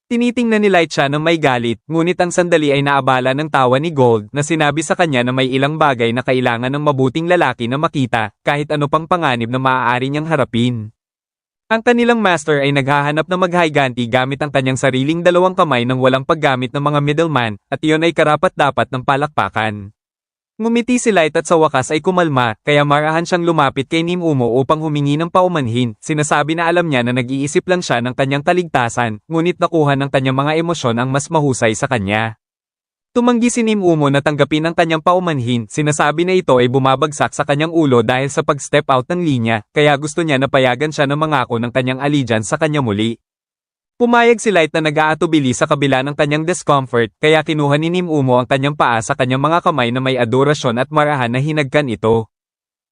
Tinitingnan ni Light siya ng may galit, ngunit ang sandali ay naabala ng tawa ni Gold na sinabi sa kanya na may ilang bagay na kailangan ng mabuting lalaki na makita, kahit ano pang panganib na maaari niyang harapin. Ang kanilang master ay naghahanap na maghiganti gamit ang kanyang sariling dalawang kamay nang walang paggamit ng mga middleman, at iyon ay karapat-dapat ng palakpakan. Ngumiti si Light at sa wakas ay kumalma, kaya marahan siyang lumapit kay Nim Umo upang humingi ng paumanhin, sinasabi na alam niya na nag-iisip lang siya ng kanyang kaligtasan, ngunit nakuha ng kanyang mga emosyon ang mas mahusay sa kanya. Tumanggi si Nim Umo na tanggapin ang kanyang paumanhin, sinasabi na ito ay bumabagsak sa kanyang ulo dahil sa pag-step out ng linya, kaya gusto niya na payagan siya na mangako ng kanyang allegiance sa kanya muli. Pumayag si Light na nag-aatubili sa kabila ng kanyang discomfort, kaya kinuha ni Nim Umo ang kanyang paa sa kanyang mga kamay na may adorasyon at marahan na hinagkan ito.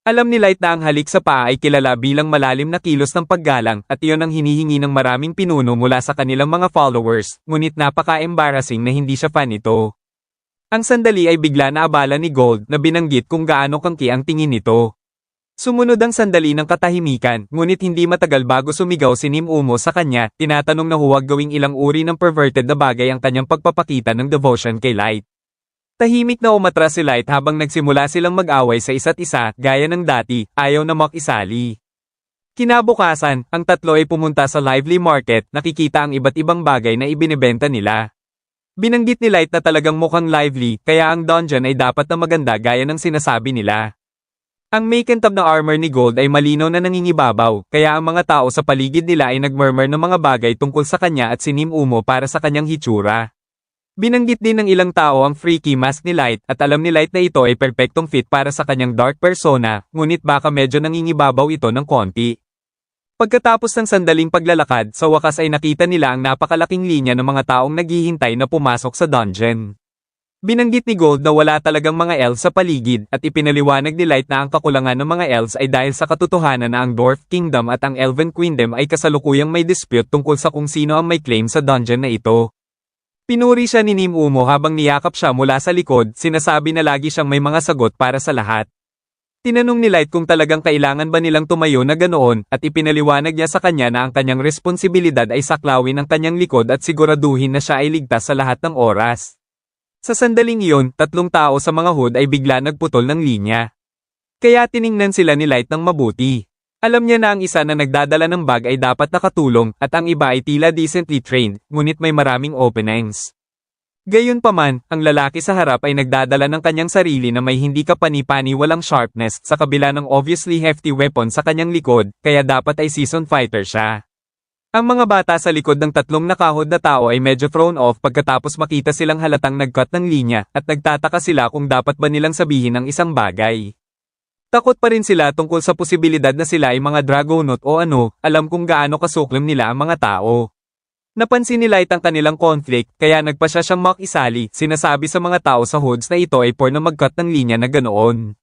Alam ni Light na ang halik sa paa ay kilala bilang malalim na kilos ng paggalang, at iyon ang hinihingi ng maraming pinuno mula sa kanilang mga followers, ngunit napaka-embarrassing na hindi siya fan ito. Ang sandali ay bigla na abala ni Gold na binanggit kung gaano kangki ang tingin nito. Sumunod ang sandali ng katahimikan, ngunit hindi matagal bago sumigaw si Nim Umo sa kanya, tinatanong na huwag gawing ilang uri ng perverted na bagay ang kanyang pagpapakita ng devotion kay Light. Tahimik na umatras si Light habang nagsimula silang mag-away sa isa't isa, gaya ng dati, ayaw na makisali. Kinabukasan, ang tatlo ay pumunta sa lively market, nakikita ang iba't ibang bagay na ibinebenta nila. Binanggit ni Light na talagang mukhang lively, kaya ang dungeon ay dapat na maganda gaya ng sinasabi nila. Ang may kintab na armor ni Gold ay malinaw na nangingibabaw, kaya ang mga tao sa paligid nila ay nagmurmur ng mga bagay tungkol sa kanya at si Nim Umo para sa kanyang hitsura. Binanggit din ng ilang tao ang freaky mask ni Light at alam ni Light na ito ay perpektong fit para sa kanyang dark persona, ngunit baka medyo nangingibabaw ito ng konti. Pagkatapos ng sandaling paglalakad, sa wakas ay nakita nila ang napakalaking linya ng mga taong naghihintay na pumasok sa dungeon. Binanggit ni Gold na wala talagang mga elves sa paligid at ipinaliwanag ni Light na ang kakulangan ng mga elves ay dahil sa katotohanan na ang Dwarf Kingdom at ang Elven Queendom ay kasalukuyang may dispute tungkol sa kung sino ang may claim sa dungeon na ito. Pinuri siya ni Nim Umo habang niyakap siya mula sa likod, sinasabi na lagi siyang may mga sagot para sa lahat. Tinanong ni Light kung talagang kailangan ba nilang tumayo na ganoon at ipinaliwanag niya sa kanya na ang kanyang responsibilidad ay saklawin ang kanyang likod at siguraduhin na siya ay ligtas sa lahat ng oras. Sa sandaling iyon, tatlong tao sa mga hood ay bigla nagputol ng linya. Kaya tiningnan sila ni Light ng mabuti. Alam niya na ang isa na nagdadala ng bag ay dapat nakatulong at ang iba ay tila decently trained, ngunit may maraming openings. Gayunpaman, ang lalaki sa harap ay nagdadala ng kanyang sarili na may hindi kapani-paniwalang sharpness sa kabila ng obviously hefty weapon sa kanyang likod, kaya dapat ay seasoned fighter siya. Ang mga bata sa likod ng tatlong nakahod na tao ay medyo thrown off pagkatapos makita silang halatang nag-cut ng linya at nagtataka sila kung dapat ba nilang sabihin ang isang bagay. Takot pa rin sila tungkol sa posibilidad na sila ay mga Dragonaut o ano, alam kung gaano kasuklim nila ang mga tao. Napansin ni Light ang kanilang conflict, kaya nagpa siya siyang makisali, sinasabi sa mga tao sa hoods na ito ay for na mag-cut ng linya na ganoon.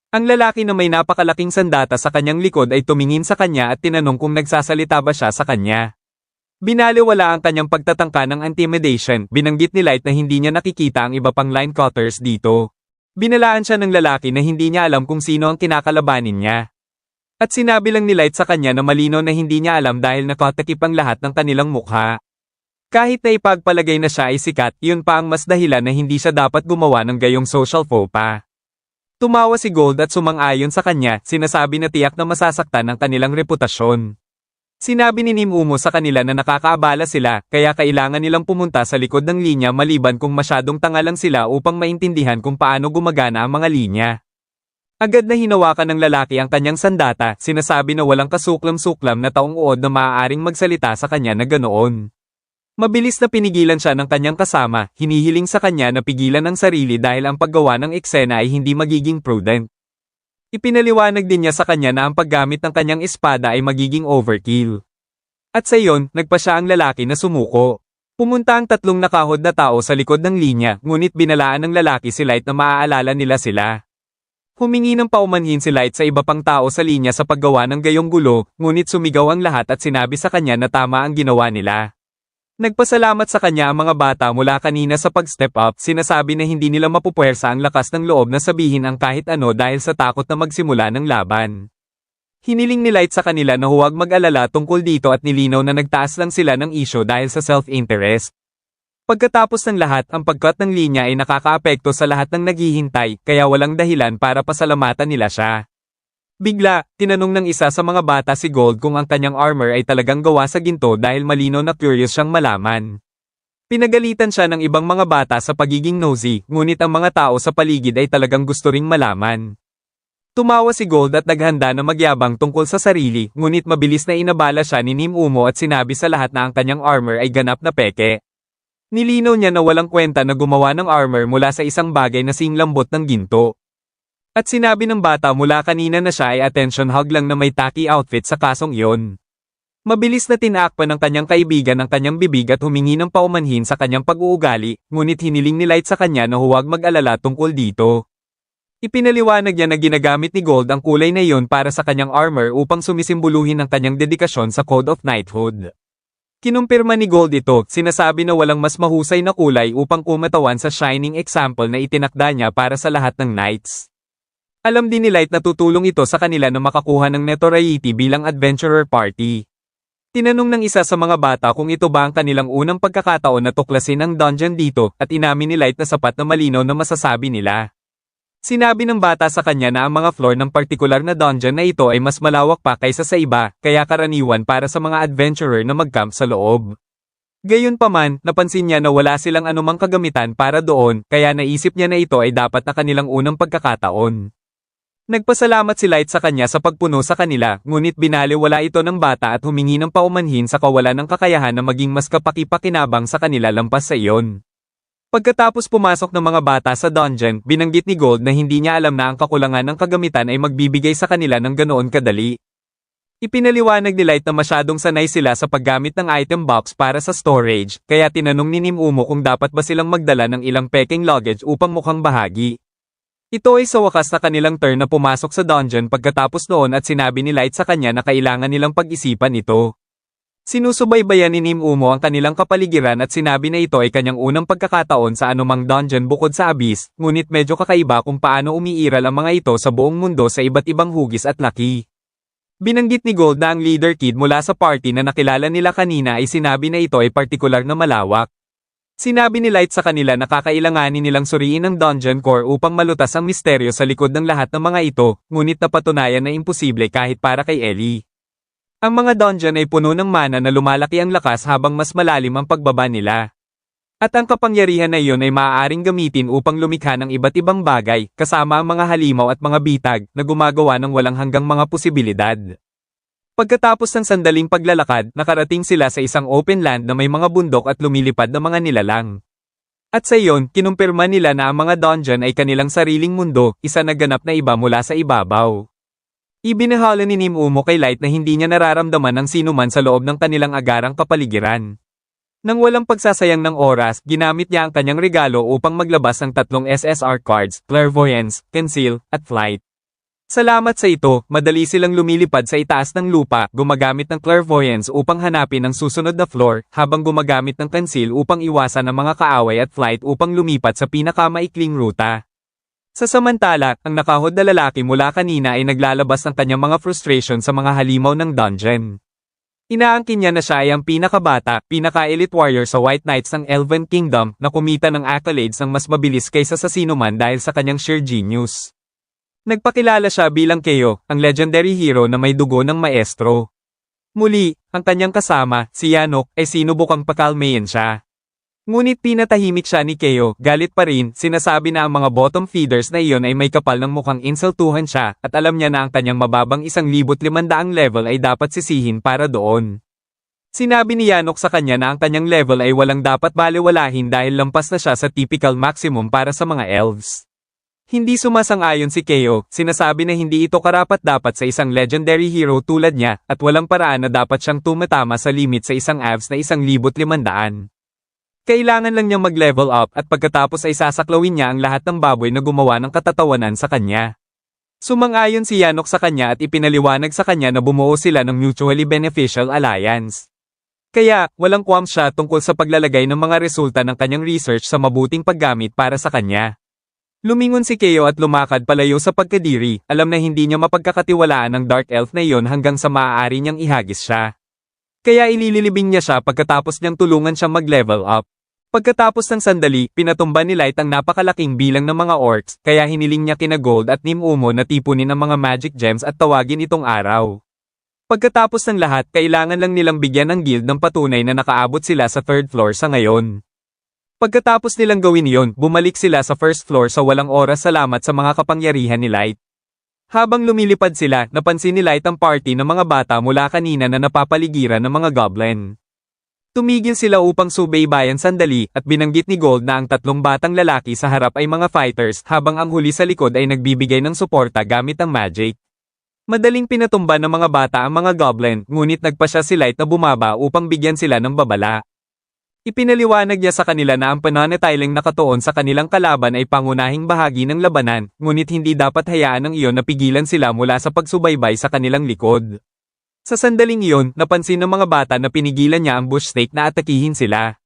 Ang lalaki na may napakalaking sandata sa kanyang likod ay tumingin sa kanya at tinanong kung nagsasalita ba siya sa kanya. Binaliwala ang kanyang pagtatangka ng intimidation, binanggit ni Light na hindi niya nakikita ang iba pang line cutters dito. Binalaan siya ng lalaki na hindi niya alam kung sino ang kinakalabanin niya. At sinabi lang ni Light sa kanya na malino na hindi niya alam dahil nakatakip ang lahat ng kanilang mukha. Kahit na ipagpalagay na siya ay sikat, yun pa ang mas dahilan na hindi siya dapat gumawa ng gayong social faux pas. Tumawa si Gold at sumang-ayon sa kanya, sinasabi na tiyak na masasaktan ang kanilang reputasyon. Sinabi ni Nimumo sa kanila na nakakaabala sila, kaya kailangan nilang pumunta sa likod ng linya maliban kung masyadong tanga lang sila upang maintindihan kung paano gumagana ang mga linya. Agad na hinawakan ng lalaki ang kanyang sandata, sinasabi na walang kasuklam-suklam na taong uod na maaaring magsalita sa kanya na ganoon. Mabilis na pinigilan siya ng kanyang kasama, hinihiling sa kanya na pigilan ang sarili dahil ang paggawa ng eksena ay hindi magiging prudent. Ipinaliwanag din niya sa kanya na ang paggamit ng kanyang espada ay magiging overkill. At sa iyon, nagpa siya ang lalaki na sumuko. Pumunta ang tatlong nakahod na tao sa likod ng linya, ngunit binalaan ng lalaki si Light na maaalala nila sila. Humingi ng paumanhin si Light sa iba pang tao sa linya sa paggawa ng gayong gulo, ngunit sumigaw ang lahat at sinabi sa kanya na tama ang ginawa nila. Nagpasalamat sa kanya ang mga bata mula kanina sa pag-step up, sinasabi na hindi nila mapupuwersa ang lakas ng loob na sabihin ang kahit ano dahil sa takot na magsimula ng laban. Hiniling ni Light sa kanila na huwag mag-alala tungkol dito at nilinaw na nagtaas lang sila ng issue dahil sa self-interest. Pagkatapos ng lahat, ang pag-cut ng linya ay nakakaapekto sa lahat ng naghihintay, kaya walang dahilan para pasalamatan nila siya. Bigla, tinanong ng isa sa mga bata si Gold kung ang kanyang armor ay talagang gawa sa ginto dahil malino na curious siyang malaman. Pinagalitan siya ng ibang mga bata sa pagiging nosy, ngunit ang mga tao sa paligid ay talagang gusto ring malaman. Tumawa si Gold at naghanda na magyabang tungkol sa sarili, ngunit mabilis na inabala siya ni Nimumo at sinabi sa lahat na ang kanyang armor ay ganap na peke. Nilinaw niya na walang kwenta na gumawa ng armor mula sa isang bagay na singlambot ng ginto. At sinabi ng bata mula kanina na siya ay attention hog lang na may tacky outfit sa kasong iyon. Mabilis na tinaakpan ng kanyang kaibigan ang kanyang bibig at humingi ng paumanhin sa kanyang pag-uugali, ngunit hiniling ni Light sa kanya na huwag mag-alala tungkol dito. Ipinaliwanag niya na ginagamit ni Gold ang kulay na iyon para sa kanyang armor upang sumisimboluhin ang kanyang dedikasyon sa Code of Knighthood. Kinumpirma ni Gold ito, sinasabi na walang mas mahusay na kulay upang kumatawan sa shining example na itinakda niya para sa lahat ng knights. Alam din ni Light na tutulong ito sa kanila na makakuha ng notoriety bilang adventurer party. Tinanong ng isa sa mga bata kung ito ba ang kanilang unang pagkakataon na tuklasin ang dungeon dito, at inamin ni Light na sapat na malinaw na masasabi nila. Sinabi ng bata sa kanya na ang mga floor ng partikular na dungeon na ito ay mas malawak pa kaysa sa iba, kaya karaniwan para sa mga adventurer na mag-camp sa loob. Gayunpaman, napansin niya na wala silang anumang kagamitan para doon, kaya naisip niya na ito ay dapat na kanilang unang pagkakataon. Nagpasalamat si Light sa kanya sa pagpuno sa kanila, ngunit binaliwala ito ng bata at humingi ng paumanhin sa kawalan ng kakayahan na maging mas kapaki-pakinabang sa kanila lampas sa iyon. Pagkatapos pumasok ng mga bata sa dungeon, binanggit ni Gold na hindi niya alam na ang kakulangan ng kagamitan ay magbibigay sa kanila ng ganoon kadali. Ipinaliwanag ni Light na masyadong sanay sila sa paggamit ng item box para sa storage, kaya tinanong ni Nimumo kung dapat ba silang magdala ng ilang peking luggage upang mukhang bahagi. Ito ay sa wakas na kanilang turn na pumasok sa dungeon pagkatapos noon at sinabi ni Light sa kanya na kailangan nilang pag-isipan ito. Sinusubaybayan ni Nimumo ang kanilang kapaligiran at sinabi na ito ay kanyang unang pagkakataon sa anumang dungeon bukod sa Abyss, ngunit medyo kakaiba kung paano umiiral ang mga ito sa buong mundo sa iba't ibang hugis at laki. Binanggit ni Gold na ang leader kid mula sa party na nakilala nila kanina ay sinabi na ito ay partikular na malawak. Sinabi ni Light sa kanila na kakailanganin nilang suriin ang dungeon core upang malutas ang misteryo sa likod ng lahat ng mga ito, ngunit napatunayan na imposible kahit para kay Ellie. Ang mga dungeon ay puno ng mana na lumalaki ang lakas habang mas malalim ang pagbaba nila. At ang kapangyarihan na iyon ay maaaring gamitin upang lumikha ng iba't ibang bagay, kasama ang mga halimaw at mga bitag, na gumagawa ng walang hanggang mga posibilidad. Pagkatapos ng sandaling paglalakad, nakarating sila sa isang open land na may mga bundok at lumilipad na mga nilalang. At sa iyon, kinumpirma nila na ang mga dungeon ay kanilang sariling mundo, isa na ganap na iba mula sa ibabaw. Ibinahala ni Nim Umo kay Light na hindi niya nararamdaman ang sinuman sa loob ng kanilang agarang kapaligiran. Nang walang pagsasayang ng oras, ginamit niya ang kanyang regalo upang maglabas ng 3 SSR cards, Clairvoyance, Conceal, at Flight. Salamat sa ito, madali silang lumilipad sa itaas ng lupa, gumagamit ng Clairvoyance upang hanapin ang susunod na floor, habang gumagamit ng Conceal upang iwasan ang mga kaaway at Flight upang lumipat sa pinakamaikling ruta. Sa samantala, ang nakahod na lalaki mula kanina ay naglalabas ng kanyang mga frustration sa mga halimaw ng dungeon. Inaangkin niya na siya ay ang pinakabata, pinaka-elite warrior sa White Knights ng Elven Kingdom na kumita ng accolades ng mas mabilis kaysa sa sinuman dahil sa kanyang sheer genius. Nagpakilala siya bilang Keo, ang legendary hero na may dugo ng maestro. Muli, ang kanyang kasama, si Yanok, ay sinubukang pakalmayin siya. Ngunit pinatahimik siya ni Keo, galit pa rin, sinasabi na ang mga bottom feeders na iyon ay may kapal ng mukhang insultuhan siya, at alam niya na ang kanyang mababang 1,500 level ay dapat sisihin para doon. Sinabi ni Yanok sa kanya na ang kanyang level ay walang dapat balewalahin dahil lampas na siya sa typical maximum para sa mga elves. Hindi sumasang-ayon si Keo, sinasabi na hindi ito karapat-dapat sa isang legendary hero tulad niya, at walang paraan na dapat siyang tumatama sa limit sa isang abs na 1,500. Kailangan lang niyang mag-level up at pagkatapos ay sasaklawin niya ang lahat ng baboy na gumawa ng katatawanan sa kanya. Sumang-ayon si Yanok sa kanya at ipinaliwanag sa kanya na bumuo sila ng mutually beneficial alliance. Kaya, walang qualms siya tungkol sa paglalagay ng mga resulta ng kanyang research sa mabuting paggamit para sa kanya. Lumingon si Keo at lumakad palayo sa pagkadiri, alam na hindi niya mapagkakatiwalaan ng Dark Elf na iyon hanggang sa maaari niyang ihagis siya. Kaya ililibing niya siya pagkatapos niyang tulungan siyang mag-level up. Pagkatapos ng sandali, pinatumba ni Light ang napakalaking bilang ng mga orcs, kaya hiniling niya kina Gold at Nim Umo na tipunin ang mga magic gems at tawagin itong araw. Pagkatapos ng lahat, kailangan lang nilang bigyan ng guild ng patunay na nakaabot sila sa 3rd floor sa ngayon. Pagkatapos nilang gawin iyon, bumalik sila sa 1st floor sa walang oras salamat sa mga kapangyarihan ni Light. Habang lumilipad sila, napansin ni Light ang party ng mga bata mula kanina na napapaligiran ng mga goblin. Tumigil sila upang subaybayan sandali at binanggit ni Gold na ang 3 batang lalaki sa harap ay mga fighters habang ang huli sa likod ay nagbibigay ng suporta gamit ang magic. Madaling pinatumba ng mga bata ang mga goblin, ngunit nagpasya si Light na bumaba upang bigyan sila ng babala. Ipinaliwanag niya sa kanila na ang pananatiling nakatuon sa kanilang kalaban ay pangunahing bahagi ng labanan, ngunit hindi dapat hayaan ng iyon na pigilan sila mula sa pagsubaybay sa kanilang likod. Sa sandaling iyon, napansin ng mga bata na pinigilan niya ang bush snake na atakihin sila.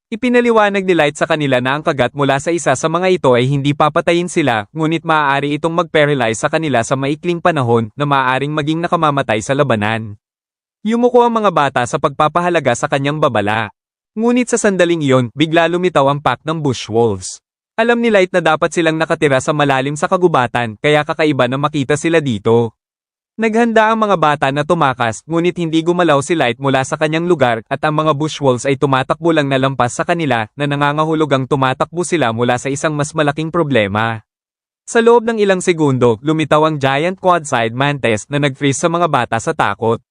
Ipinaliwanag ni Light sa kanila na ang kagat mula sa isa sa mga ito ay hindi papatayin sila, ngunit maaari itong mag-paralyze sa kanila sa maikling panahon na maaaring maging nakamamatay sa labanan. Yumuko ang mga bata sa pagpapahalaga sa kanyang babala. Ngunit sa sandaling iyon, bigla lumitaw ang pack ng bush wolves. Alam ni Light na dapat silang nakatira sa malalim sa kagubatan, kaya kakaiba na makita sila dito. Naghanda ang mga bata na tumakas, ngunit hindi gumalaw si Light mula sa kanyang lugar at ang mga bush wolves ay tumatakbo lang na lampas sa kanila na nangangahulugang tumatakbo sila mula sa isang mas malaking problema. Sa loob ng ilang segundo, lumitaw ang giant quad-side mantis na nag-freeze sa mga bata sa takot.